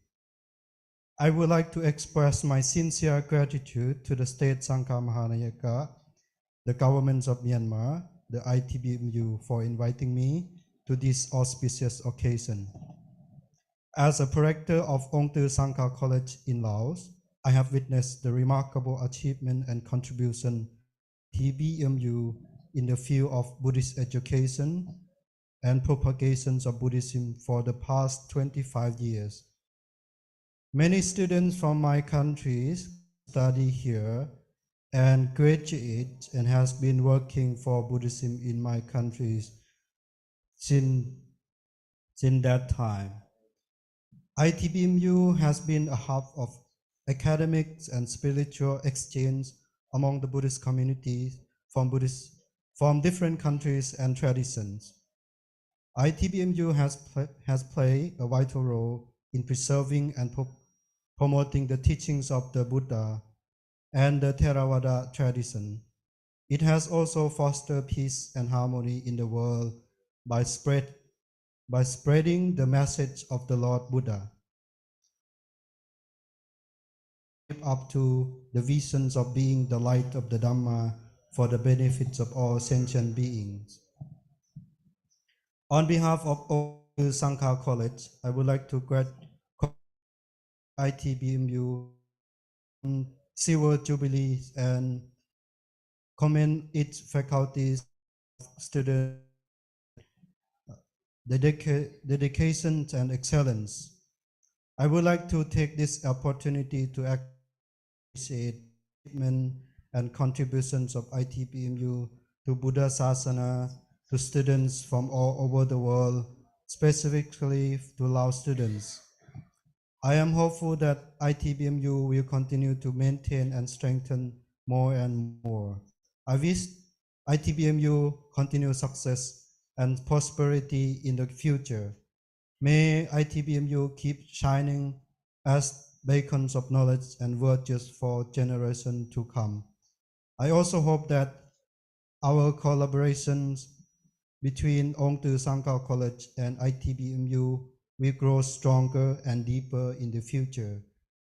I would like to express my sincere gratitude to the State Sangha Mahanayaka, the governments of Myanmar, the ITBMU for inviting me to this auspicious occasion. As a director of Ong Tu Sangha College in Laos, I have witnessed the remarkable achievement and contribution of ITBMU in the field of Buddhist education and propagations of Buddhism for the past 25 years. Many students from my countries study here and graduate and has been working for Buddhism in my countries since that time. ITBMU has been a hub of academics and spiritual exchange among the Buddhist communities from different countries and traditions. ITBMU has played a vital role in preserving and promoting the teachings of the Buddha and the Theravada tradition. It has also fostered peace and harmony in the world by spreading the message of the Lord Buddha. Up to the visions of being the light of the Dhamma for the benefits of all sentient beings. On behalf of Ong Tu Sangha College, I would like to congratulate ITBMU on Silver Jubilee and commend its faculties, students, dedication and excellence. I would like to take this opportunity to appreciate achievement and contributions of ITBMU to Buddha Sasana, to students from all over the world, specifically to Lao students. I am hopeful that ITBMU will continue to maintain and strengthen more and more. I wish ITBMU continue success and prosperity in the future. May ITBMU keep shining as beacons of knowledge and virtues for generations to come. I also hope that our collaborations between Ong Tu Sangha College and ITBMU will grow stronger and deeper in the future.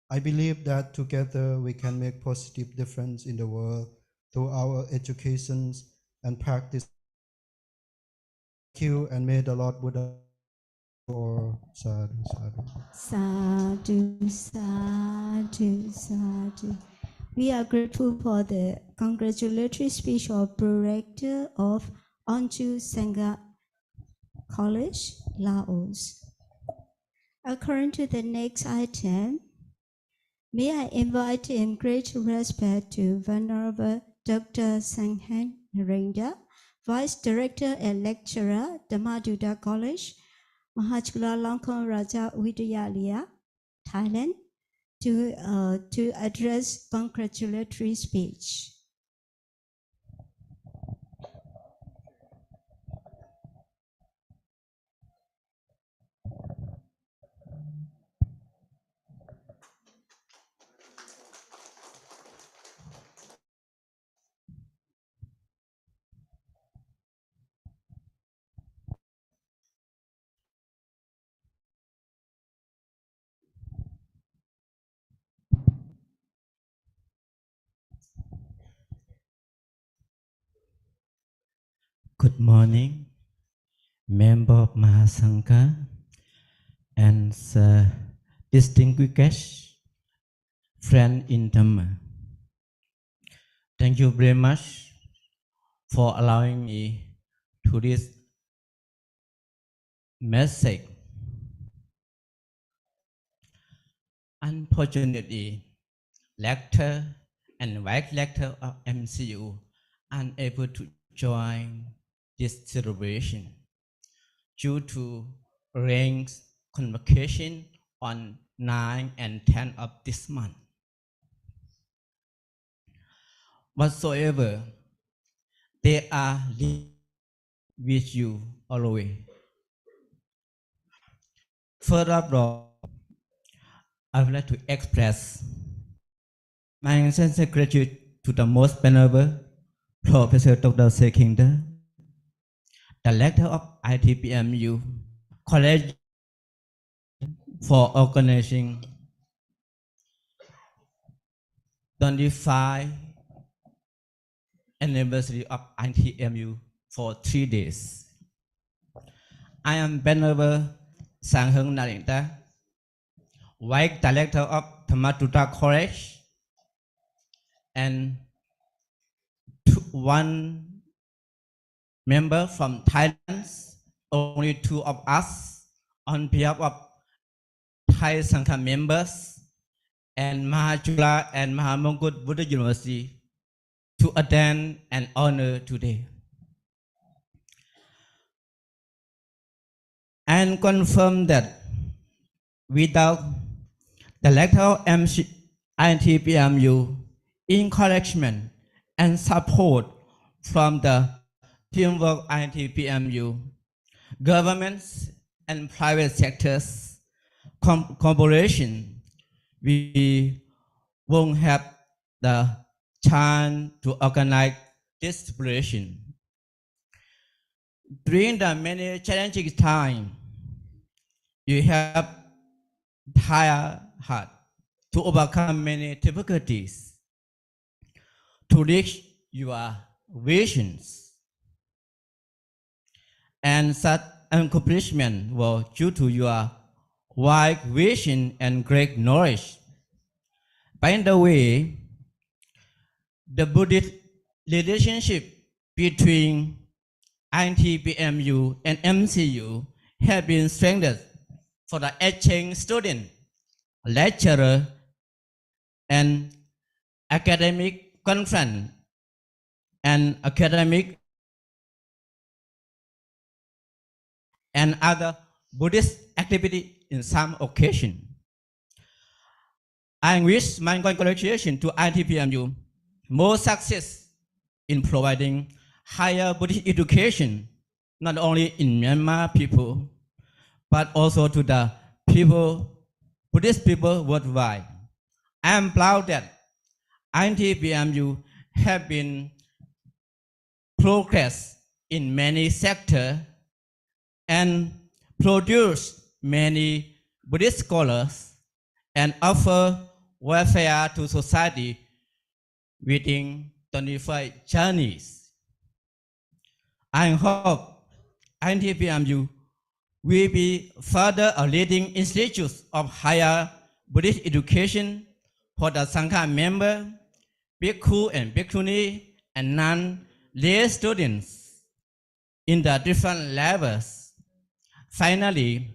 I believe that together we can make positive difference in the world through our educations and practice. Thank you, and may the Lord Buddha or sadhu Sadhu, sadhu, sadhu. We are grateful for the congratulatory speech of Director of Onchu Sangha College, Laos. According to the next item, may I invite in great respect to Venerable Dr. Sanghan Narendra, Vice Director and Lecturer, Dhammaduta College, Mahachula Raja Vidyalaya, Thailand, to address congratulatory speech. Good morning, member of Mahasangha and distinguished friend in Dhamma. Thank you very much for allowing me to this message. Unfortunately, lecturer and vice lecturer of MCU unable to join this celebration due to rank convocation on 9 and 10 of this month. Whatsoever, they are with you always. Furthermore, I would like to express my sincere gratitude to the most venerable Professor Dr. Sekinder, the Rector of ITBMU College, for organizing 25th anniversary of ITBMU for 3 days. I am Venerable Sanghung Narinta, Vice Director of Dhammaduta College, and one member from Thailand, only 2 of us, on behalf of Thai Sangha members and Mahajula and Mahamongkut Buddha University, to attend and honor today. And confirm that without the Rector of ITBMU encouragement and support from the teamwork ITBMU, governments and private sectors collaboration, we won't have the chance to organize this celebration. During the many challenging times, you have tired heart to overcome many difficulties to reach your visions. And such accomplishment was due to your wide vision and great knowledge. By the way, the Buddhist relationship between ITBMU and MCU have been strengthened for the exchange student, lecturer, and academic conference and academic and other Buddhist activity in some occasion. I wish my congratulations to ITBMU more success in providing higher Buddhist education, not only in Myanmar people, but also to the people, Buddhist people worldwide. I am proud that ITBMU have been progress in many sectors and produce many Buddhist scholars and offer welfare to society within 25 journeys. I hope ITBMU will be further a leading institute of higher Buddhist education for the Sangha member, Bhikkhu and Bhikkhuni, and non-lay students in the different levels. Finally,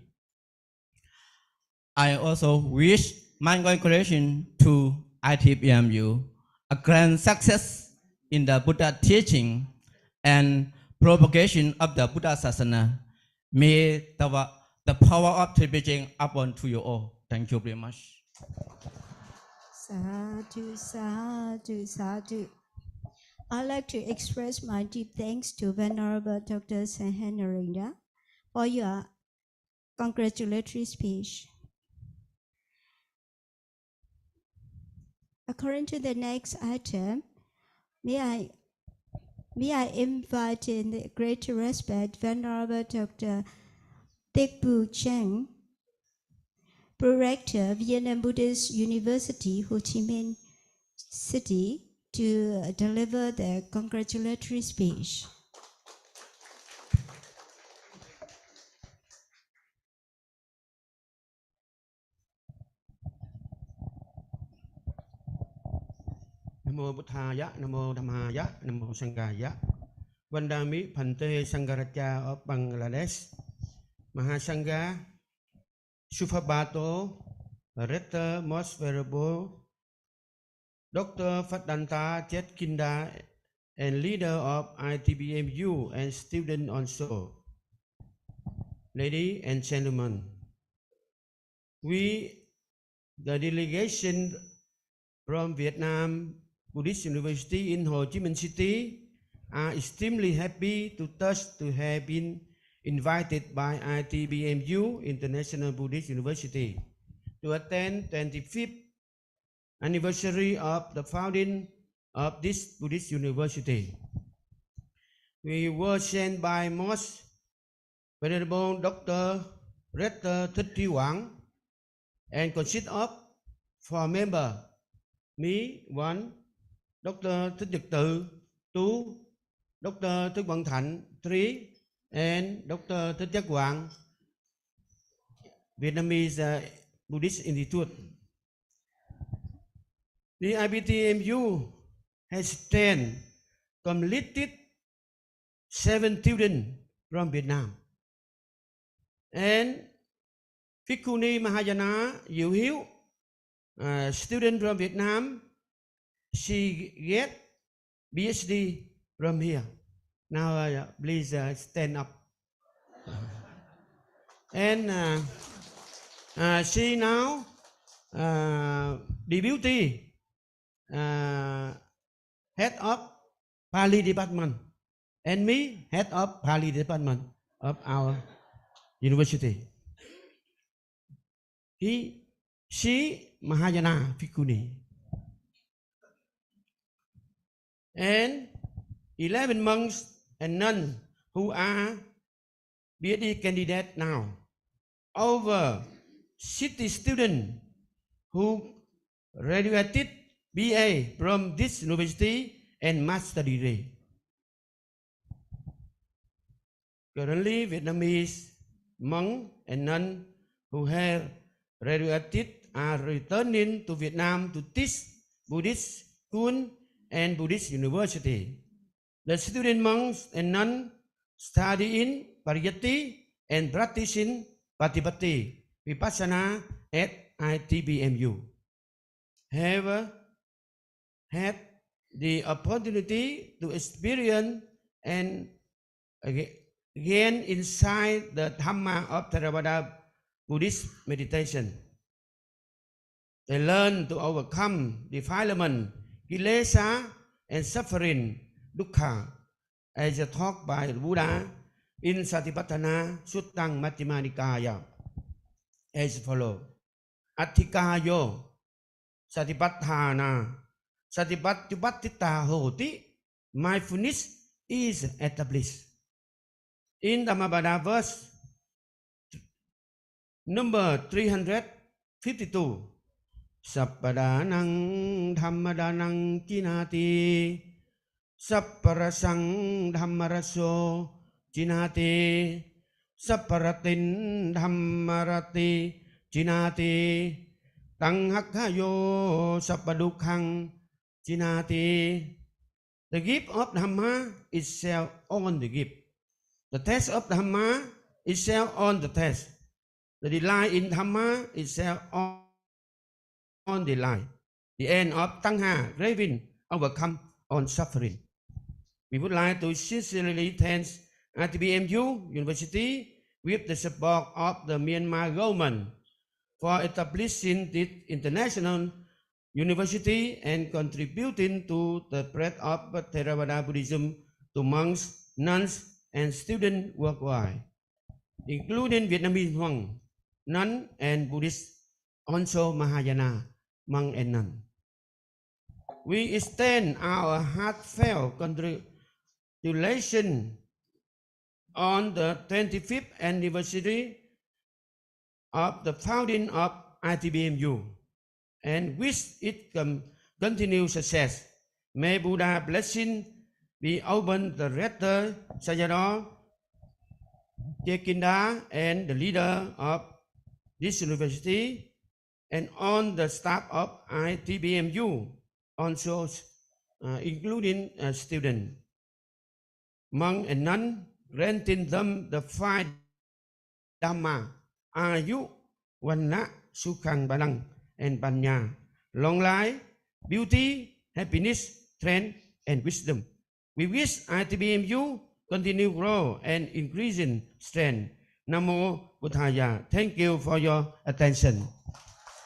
I also wish my congratulations to ITBMU a grand success in the Buddha teaching and propagation of the Buddha Sasana. May the power of Tibetan upon to you all. Thank you very much. Sadhu, sadhu, sadhu. I'd like to express my deep thanks to Venerable Dr. Sahenarenda for your congratulatory speech. According to the next item, may I invite in the great respect Venerable Dr. Tekbu Cheng, Prorector, Vietnam Buddhist University, Ho Chi Minh City, to deliver the congratulatory speech. Namo Buddhaya, Namo Dhammaya, Namo Sanghaya. Vandami Phante Sangaraja of Bangladesh. Mahasangha, Suphabato, Rector Most Venerable, Dr. Fadanta Jetkinda, and leader of ITBMU and student also. Ladies and gentlemen, we, the delegation from Vietnam Buddhist University in Ho Chi Minh City, are extremely happy to have been invited by ITBMU International Buddhist University to attend 25th anniversary of the founding of this Buddhist University. We were sent by Most Venerable Dr. Rector Thích Tri Quảng and consist of 4 members, me, 1, Dr. Thích Nhật Từ, 2, Dr. Thích Quảng Thạnh, 3, and Dr. Thích Giác Quảng, Vietnamese Buddhist Institute. The ITBMU has completed 7 students from Vietnam. And Bhikkhuni Mahayana Diệu Hiếu, student from Vietnam, she get PhD from here. Now please stand up. And she now deputy head of Pali department, and me head of Pali department of our university. She Mahayana Bhikkhuni. And 11 monks and nuns who are PhD candidates now. Over 60 students who graduated BA from this university and master degree. Currently, Vietnamese monks and nuns who have graduated are returning to Vietnam to teach Buddhist school and Buddhist university. The student monks and nuns study in Pariyatti and practice in Patipatti Vipassana at ITBMU. Have had the opportunity to experience and gain inside the Dhamma of Theravada Buddhist meditation. They learn to overcome defilement, kilesa, and suffering, dukkha, as taught by the Buddha in Satipatthana Suttang Majjhima Nikaya, as follows: Atthikayo Satipatthana Satipatthita hoti. Mindfulness is established. In Dhammapada verse number 352, Sappadanang Dhammadanang Jinati, Sapparasang Dhammaraso Jinati, Sapparatin Dhammarati Jinati, Tanghakhayo Sappadukhang Jinati. The gift of Dhamma is self on the gift. The test of Dhamma is self on the test. The delight in Dhamma is self on delight. The end of Tangha, craving, overcome on suffering. We would like to sincerely thank ITBMU University with the support of the Myanmar government for establishing this international university and contributing to the spread of Theravada Buddhism to monks, nuns, and students worldwide, including Vietnamese monks, nuns, and Buddhists, also Mahayana monks and nuns. We extend our heartfelt congratulations on the 25th anniversary of the founding of ITBMU and wish it continued success. May Buddha blessing be open the Rector Sayadaw Jetkinda and the leader of this university and on the staff of ITBMU, also including students, monks and nuns, granting them the 5 Dhamma, Ayu, Vanna, Sukhang Balang, and Panya. Long life, beauty, happiness, strength, and wisdom. We wish ITBMU continue grow and increase in strength. Namo Buddhaya. Thank you for your attention.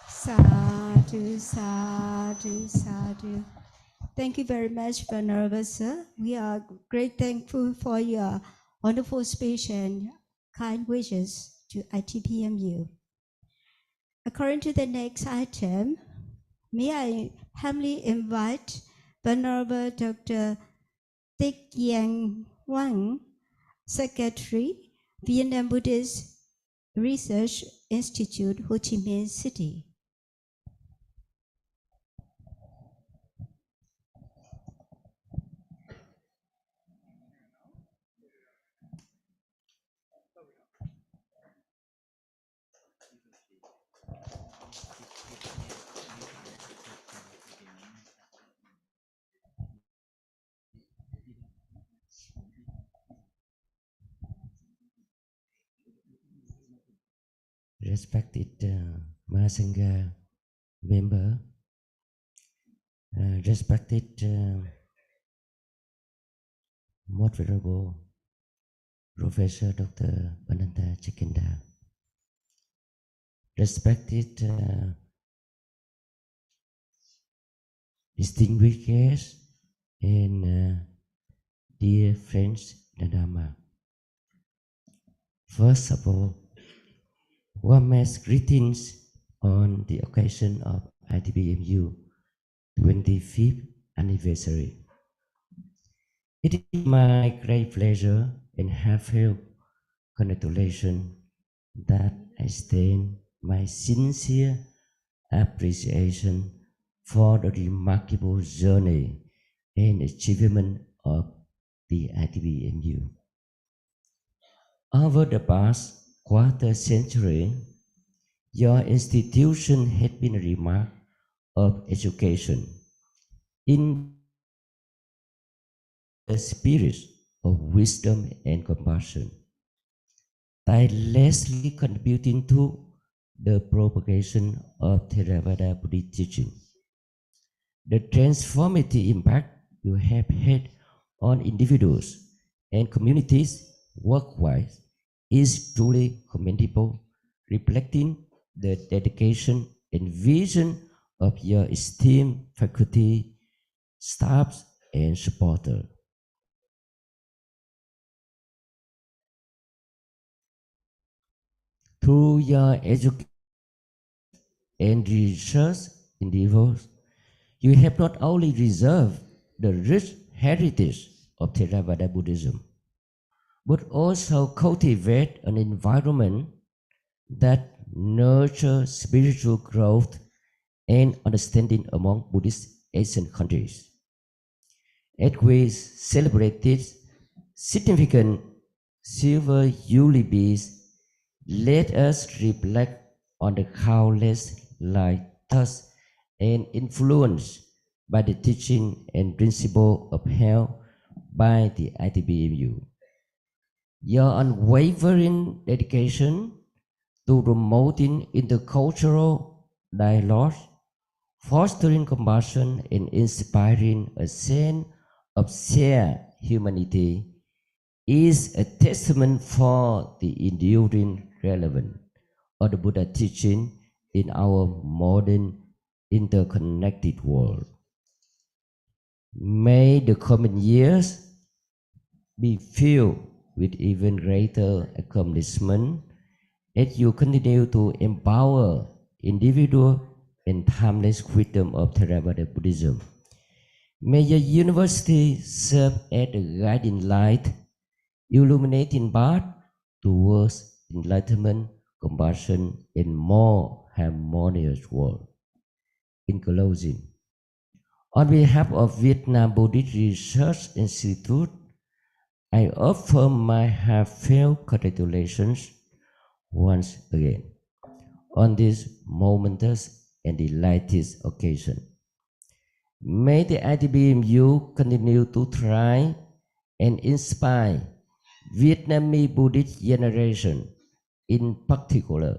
Sadhu, sadhu, sadhu. Thank you very much, Venerable Sir. We are great thankful for your wonderful speech and kind wishes to ITBMU. According to the next item, may I humbly invite Venerable Dr. Thích Giang Wang, Secretary, Vietnam Buddhist Research Institute, Ho Chi Minh City. Respected Mahasangha member, respected Most Venerable Professor Dr. Bhananta Chikenda, respected distinguished guests and dear friends in the Dhamma. First of all, warmest greetings on the occasion of ITBMU 25th anniversary. It is my great pleasure and heartfelt congratulations that I extend my sincere appreciation for the remarkable journey and achievement of the ITBMU. Over the past quarter century, your institution has been a remark of education in the spirit of wisdom and compassion, tirelessly contributing to the propagation of Theravada Buddhist teaching. The transformative impact you have had on individuals and communities worldwide is truly commendable, reflecting the dedication and vision of your esteemed faculty, staff, and supporters. Through your education and research endeavors, you have not only preserved the rich heritage of Theravada Buddhism, but also cultivate an environment that nurtures spiritual growth and understanding among Buddhist Asian countries. As we celebrated significant silver jubilees, let us reflect on the countless lives touched and influenced by the teaching and principle upheld by the ITBMU. Your unwavering dedication to promoting intercultural dialogue, fostering compassion, and inspiring a sense of shared humanity is a testament for the enduring relevance of the Buddha teaching in our modern interconnected world. May the coming years be filled with even greater accomplishment as you continue to empower individual and timeless freedom of Theravada Buddhism. May your university serve as a guiding light, illuminating path towards enlightenment, compassion, and more harmonious world. In closing, on behalf of Vietnam Buddhist Research Institute, I offer my heartfelt congratulations once again on this momentous and delightful occasion. May the ITBMU continue to thrive and inspire Vietnamese Buddhist generation in particular,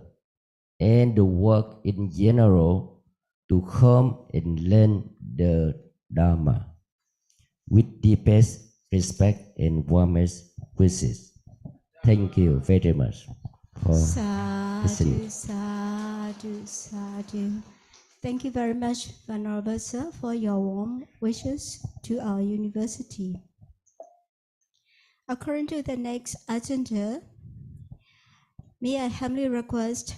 and the work in general to come and learn the Dharma with deepest respect and warmest wishes. Thank you very much for listening. Sadhu, sadhu. Thank you very much, Venerable Sir, for your warm wishes to our university. According to the next agenda, may I humbly request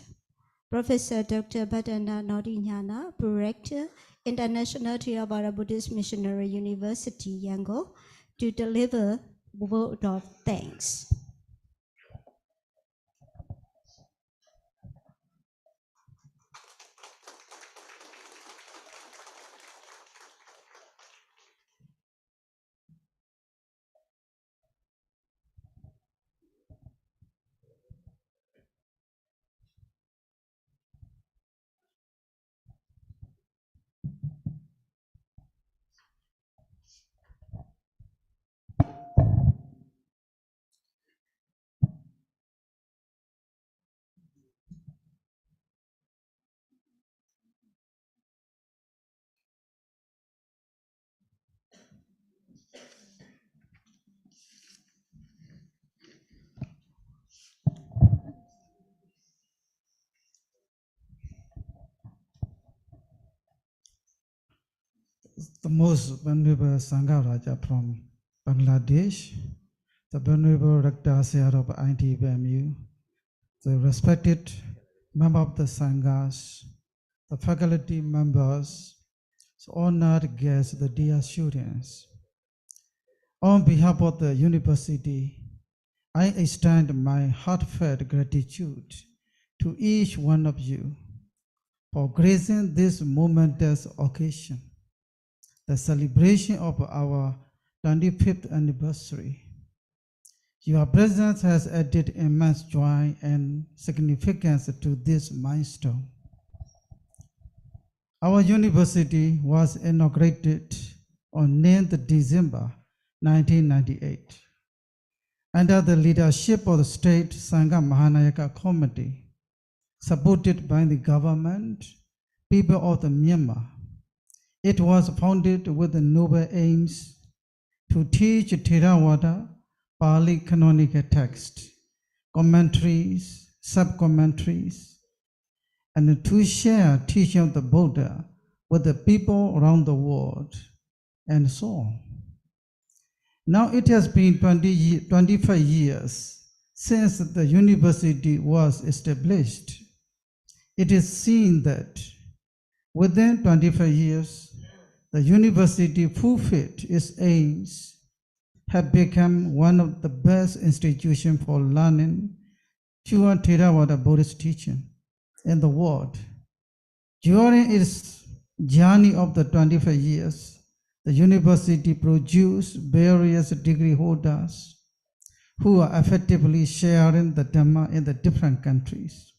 Professor Dr. Badana Nodinyana, Director, International Theravada Buddhist Missionary University, Yangon, to deliver a word of thanks. The most Venerable Sangha Raja from Bangladesh, the Venerable Rector Sayar of ITBMU, the respected member of the Sanghas, the faculty members, the honored guests, the dear students. On behalf of the university, I extend my heartfelt gratitude to each one of you for gracing this momentous occasion, the celebration of our 25th anniversary. Your presence has added immense joy and significance to this milestone. Our university was inaugurated on 9th December 1998 under the leadership of the State Sangha Mahanayaka Committee, supported by the government, people of the Myanmar. It was founded with the noble aims to teach Theravada, Pali canonical text, commentaries, sub-commentaries, and to share teaching of the Buddha with the people around the world, and so on. Now it has been 25 years since the university was established. It is seen that within 25 years, the university fulfilled its aims, have become one of the best institutions for learning pure Theravada Buddhist teaching in the world. During its journey of the 25 years, the university produced various degree holders who are effectively sharing the Dhamma in the different countries.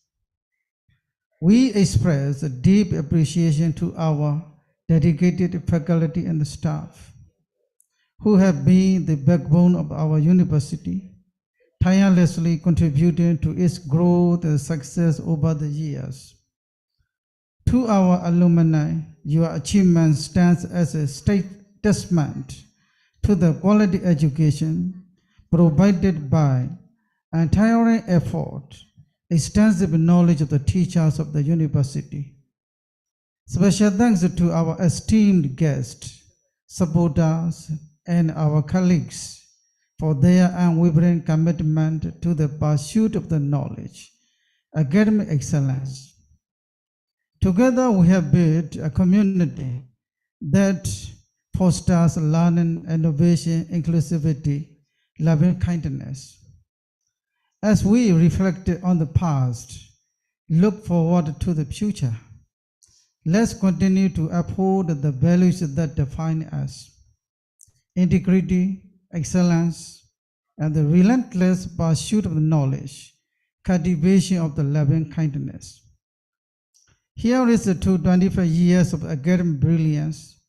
We express a deep appreciation to our dedicated faculty and staff who have been the backbone of our university, tirelessly contributing to its growth and success over the years. To our alumni, your achievement stands as a testament to the quality education provided by untiring effort, extensive knowledge of the teachers of the university. Special thanks to our esteemed guests, supporters, and our colleagues for their unwavering commitment to the pursuit of the knowledge, academic excellence. Together we have built a community that fosters learning, innovation, inclusivity, loving kindness. As we reflect on the past, look forward to the future, let's continue to uphold the values that define us: integrity, excellence, and the relentless pursuit of knowledge, cultivation of the loving kindness. Here is to 25 years of academic brilliance,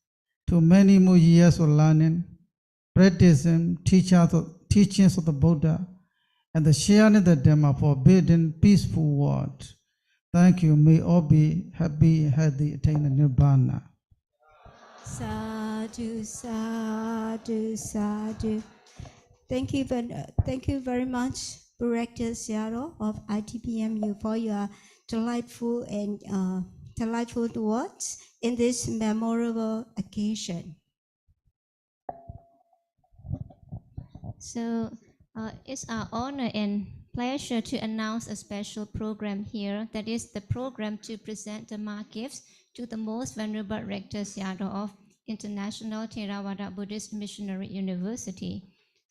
to many more years of learning, practicing, teachings of the Buddha, and the sharing the Dhamma forbidden peaceful world. Thank you. May all be happy and healthy, attain the Nibbana. Sadhu, sadhu, sadhu. Thank you very much, Director Seattle of ITBMU, for your delightful and delightful words in this memorable occasion. So it's our honor and pleasure to announce a special program here. That is the program to present the Dhamma gifts to the most venerable Rector Seattle of International Theravada Buddhist Missionary University.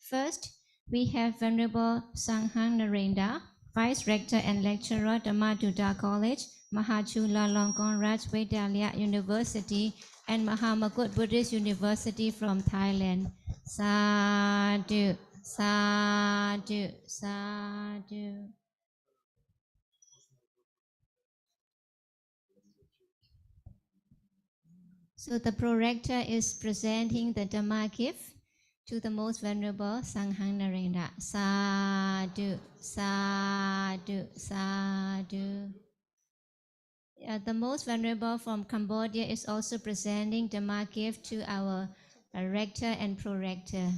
First, we have Venerable Sanghang Narendra, Vice Rector and Lecturer, Dhammaduta College, Mahachulalongkornraj Vidyalaya University, and Mahamakut Buddhist University from Thailand. Sadhu, sadhu, sadhu. So the Prorector is presenting the Dhamma gift to the most venerable Sanghang Narendra. Sadhu, sadhu, sadhu. The most venerable from Cambodia is also presenting Dhamma gift to our Rector and Prorector.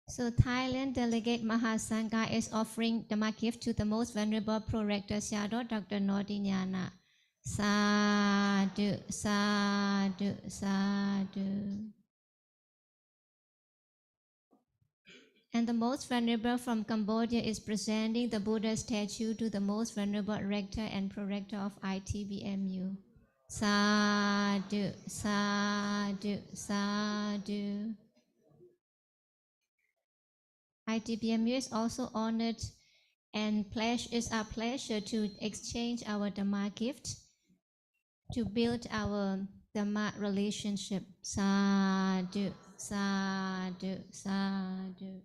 So Thailand Delegate Mahasangha is offering Dhamma gift to the most venerable Prorector Seattle, Dr. Nordinyana. Sadhu, sadhu, sadhu. And the most venerable from Cambodia is presenting the Buddha statue to the most venerable Rector and Prorector of ITBMU. Sadhu, sadhu, sadhu. ITBMU is also honored and it's our pleasure to exchange our Dhamma gift to build our Dhamma relationship. Sadhu, sadhu, sadhu.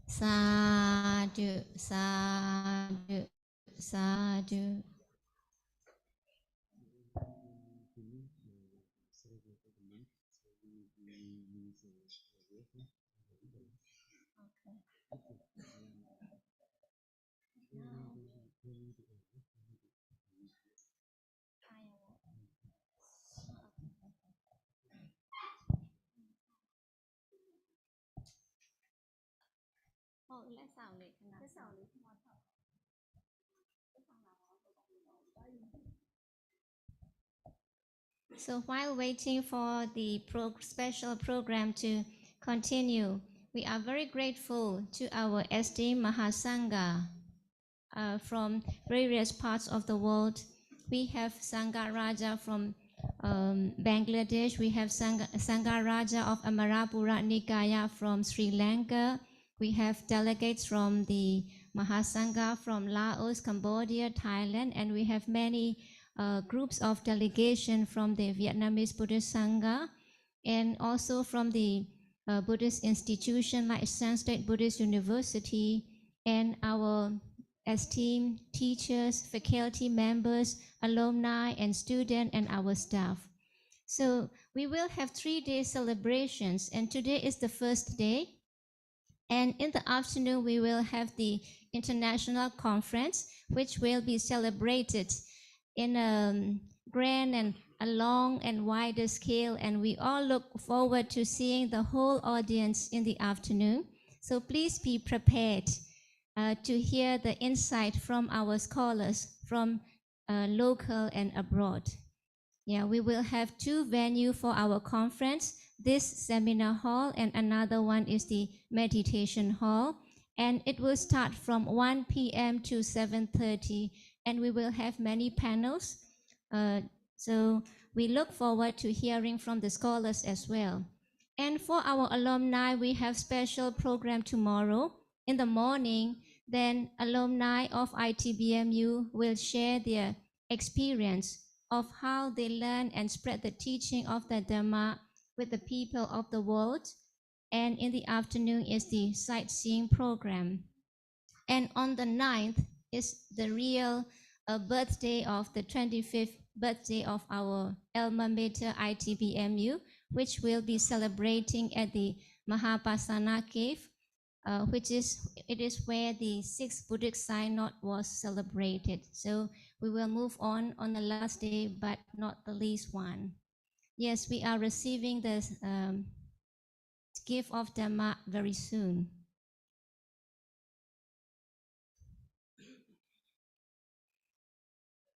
Sadhu, sadhu, sadhu. So while waiting for the special program to continue, we are very grateful to our esteemed Mahasangha from various parts of the world. We have Sangha Raja from Bangladesh. We have Sangha Raja of Amarapura Nikaya from Sri Lanka. We have delegates from the Mahasangha from Laos, Cambodia, Thailand, and we have many groups of delegation from the Vietnamese Buddhist Sangha and also from the Buddhist institution like San State Buddhist University and our esteemed teachers, faculty members, alumni and students and our staff. So we will have 3-day celebrations and today is the first day. And in the afternoon, we will have the international conference, which will be celebrated in a grand and a long and wider scale. And we all look forward to seeing the whole audience in the afternoon. So please be prepared to hear the insight from our scholars from local and abroad. Yeah, we will have 2 venues for our conference, this seminar hall and another one is the meditation hall. And it will start from 1 p.m. to 7:30 and we will have many panels. So we look forward to hearing from the scholars as well. And for our alumni, we have special program tomorrow. In the morning, Then alumni of ITBMU will share their experience of how they learn and spread the teaching of the Dhamma with the people of the world. And in the afternoon is the sightseeing program. And on the 9th is the real birthday of the 25th birthday of our alma mater ITBMU, which will be celebrating at the Mahãpãsana cave, it is where the 6th Buddhist Synod was celebrated. So we will move on the last day, but not the least one. Yes, we are receiving the gift of Dhamma very soon.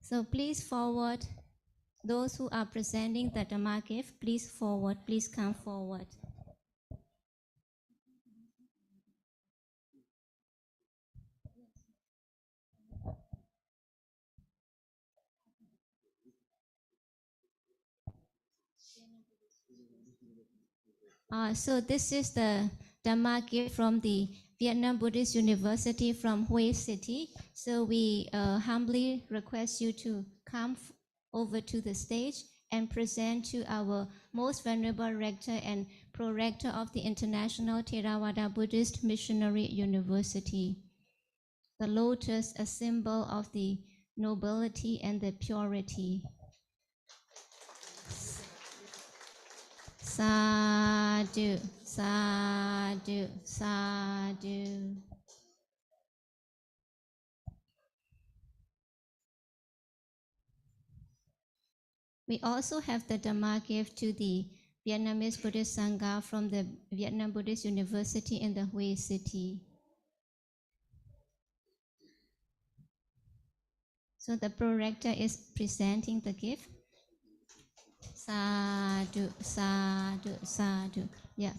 So please forward, those who are presenting the Dhamma gift, please forward, please come forward. So this is the Dhamma gift from the Vietnam Buddhist University from Hue City. So we humbly request you to come over to the stage and present to our most venerable rector and pro-rector of the International Theravada Buddhist Missionary University. The lotus, a symbol of the nobility and the purity. Sadhu, sadhu, sadhu. We also have the Dhamma gift to the Vietnamese Buddhist Sangha from the Vietnam Buddhist University in the Hue City. So the pro-rector is presenting the gift. Sadhu, sadhu, sadhu. Yeah.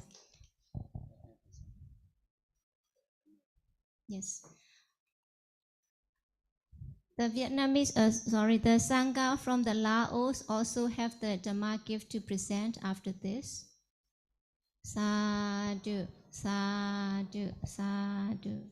Yes. The the Sangha from the Laos also have the Dhamma gift to present after this. Sadhu, sadhu, sadhu.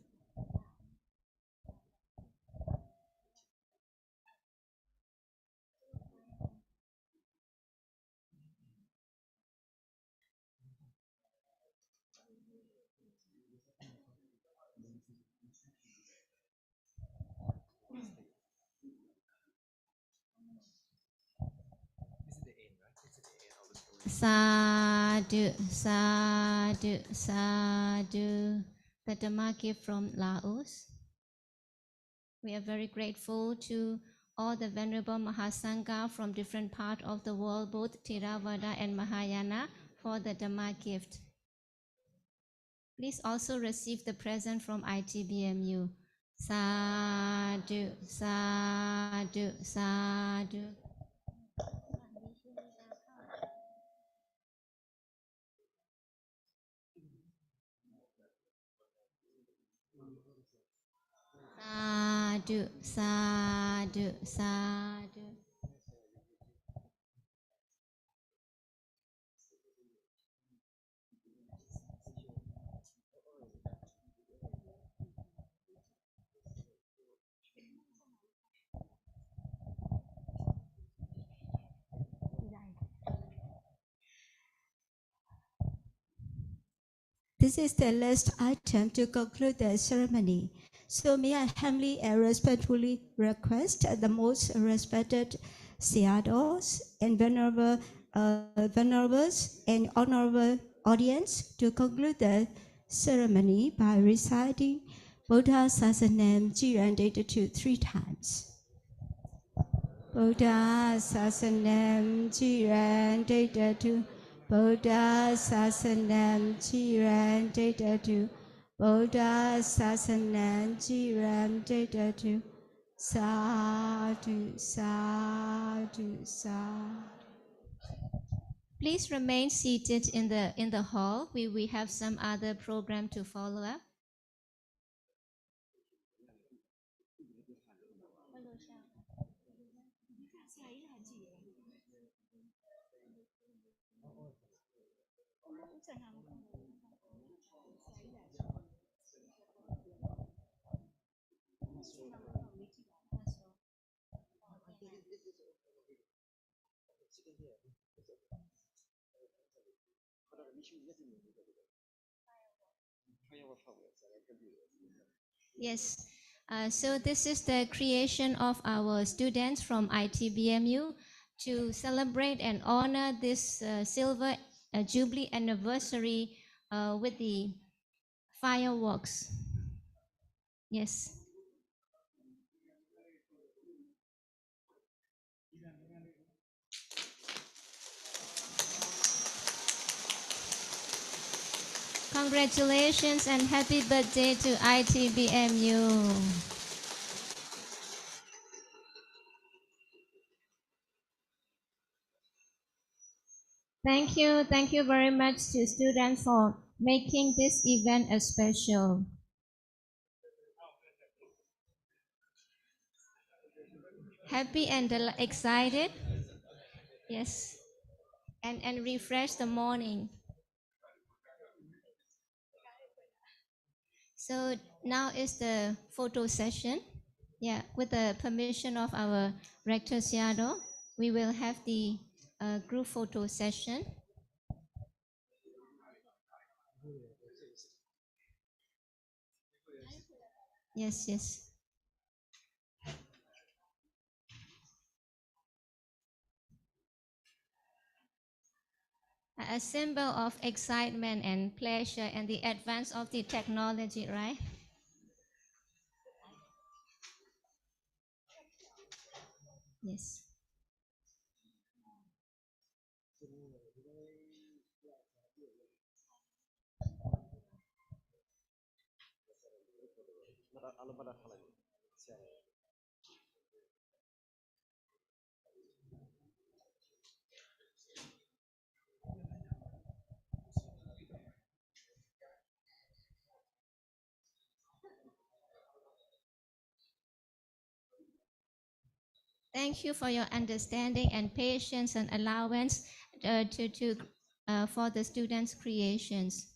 Sadhu, sadhu, sadhu. The Dhamma gift from Laos. We are very grateful to all the Venerable Mahasangha from different parts of the world, both Theravada and Mahayana, for the Dhamma gift. Please also receive the present from ITBMU. Sadhu, sadhu, sadhu. Sadhu, sadhu, sadhu. This is the last item to conclude the ceremony. So may I humbly and respectfully request the most respected Sayadaws and venerables and honorable audience to conclude the ceremony by reciting Buddha Sasanam Jiran Data 3 times. Buddha Sasanam Jiran Data 2. Buddha Sasanam Jiran Data 2. Buddha Sasanam Jiran Data 2. Sadhu, sadhu, sadhu. Please remain seated in the hall. We have some other program to follow up. Yes. So this is the creation of our students from ITBMU to celebrate and honor this silver Jubilee anniversary with the fireworks. Yes. Congratulations and happy birthday to ITBMU. Thank you very much to students for making this event a special. Happy and excited? Yes. And refresh the morning. So now is the photo session. Yeah, with the permission of our Rector Seattle, we will have the group photo session. Yes, yes. A symbol of excitement and pleasure and the advance of the technology, right? Yes. Thank you for your understanding and patience and allowance for the students' creations.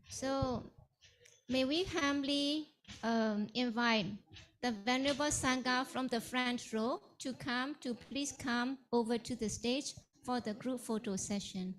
So, may we humbly invite the Venerable Sangha from the front row to please come over to the stage for the group photo session.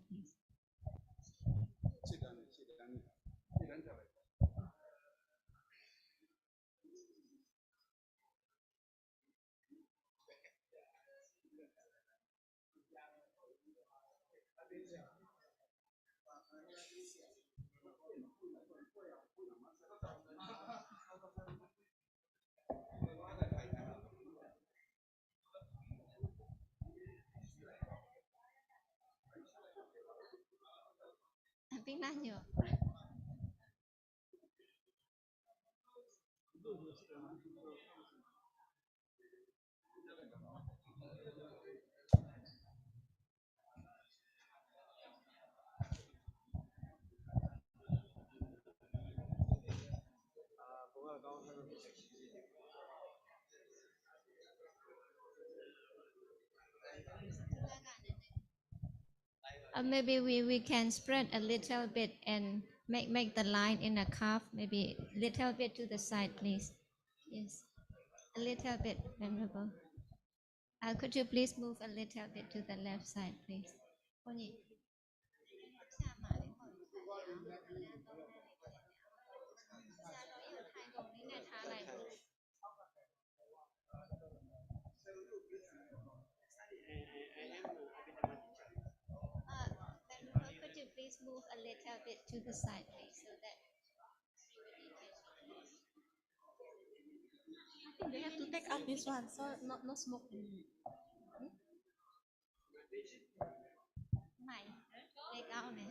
Maybe we can spread a little bit and make the line in a curve, maybe a little bit to the side, please. Yes, a little bit, Venerable. Could you please move a little bit to the left side, please? Could you please move a little bit to the side, please, so that I think they have to take out this one, so no smoking. Này, take out này.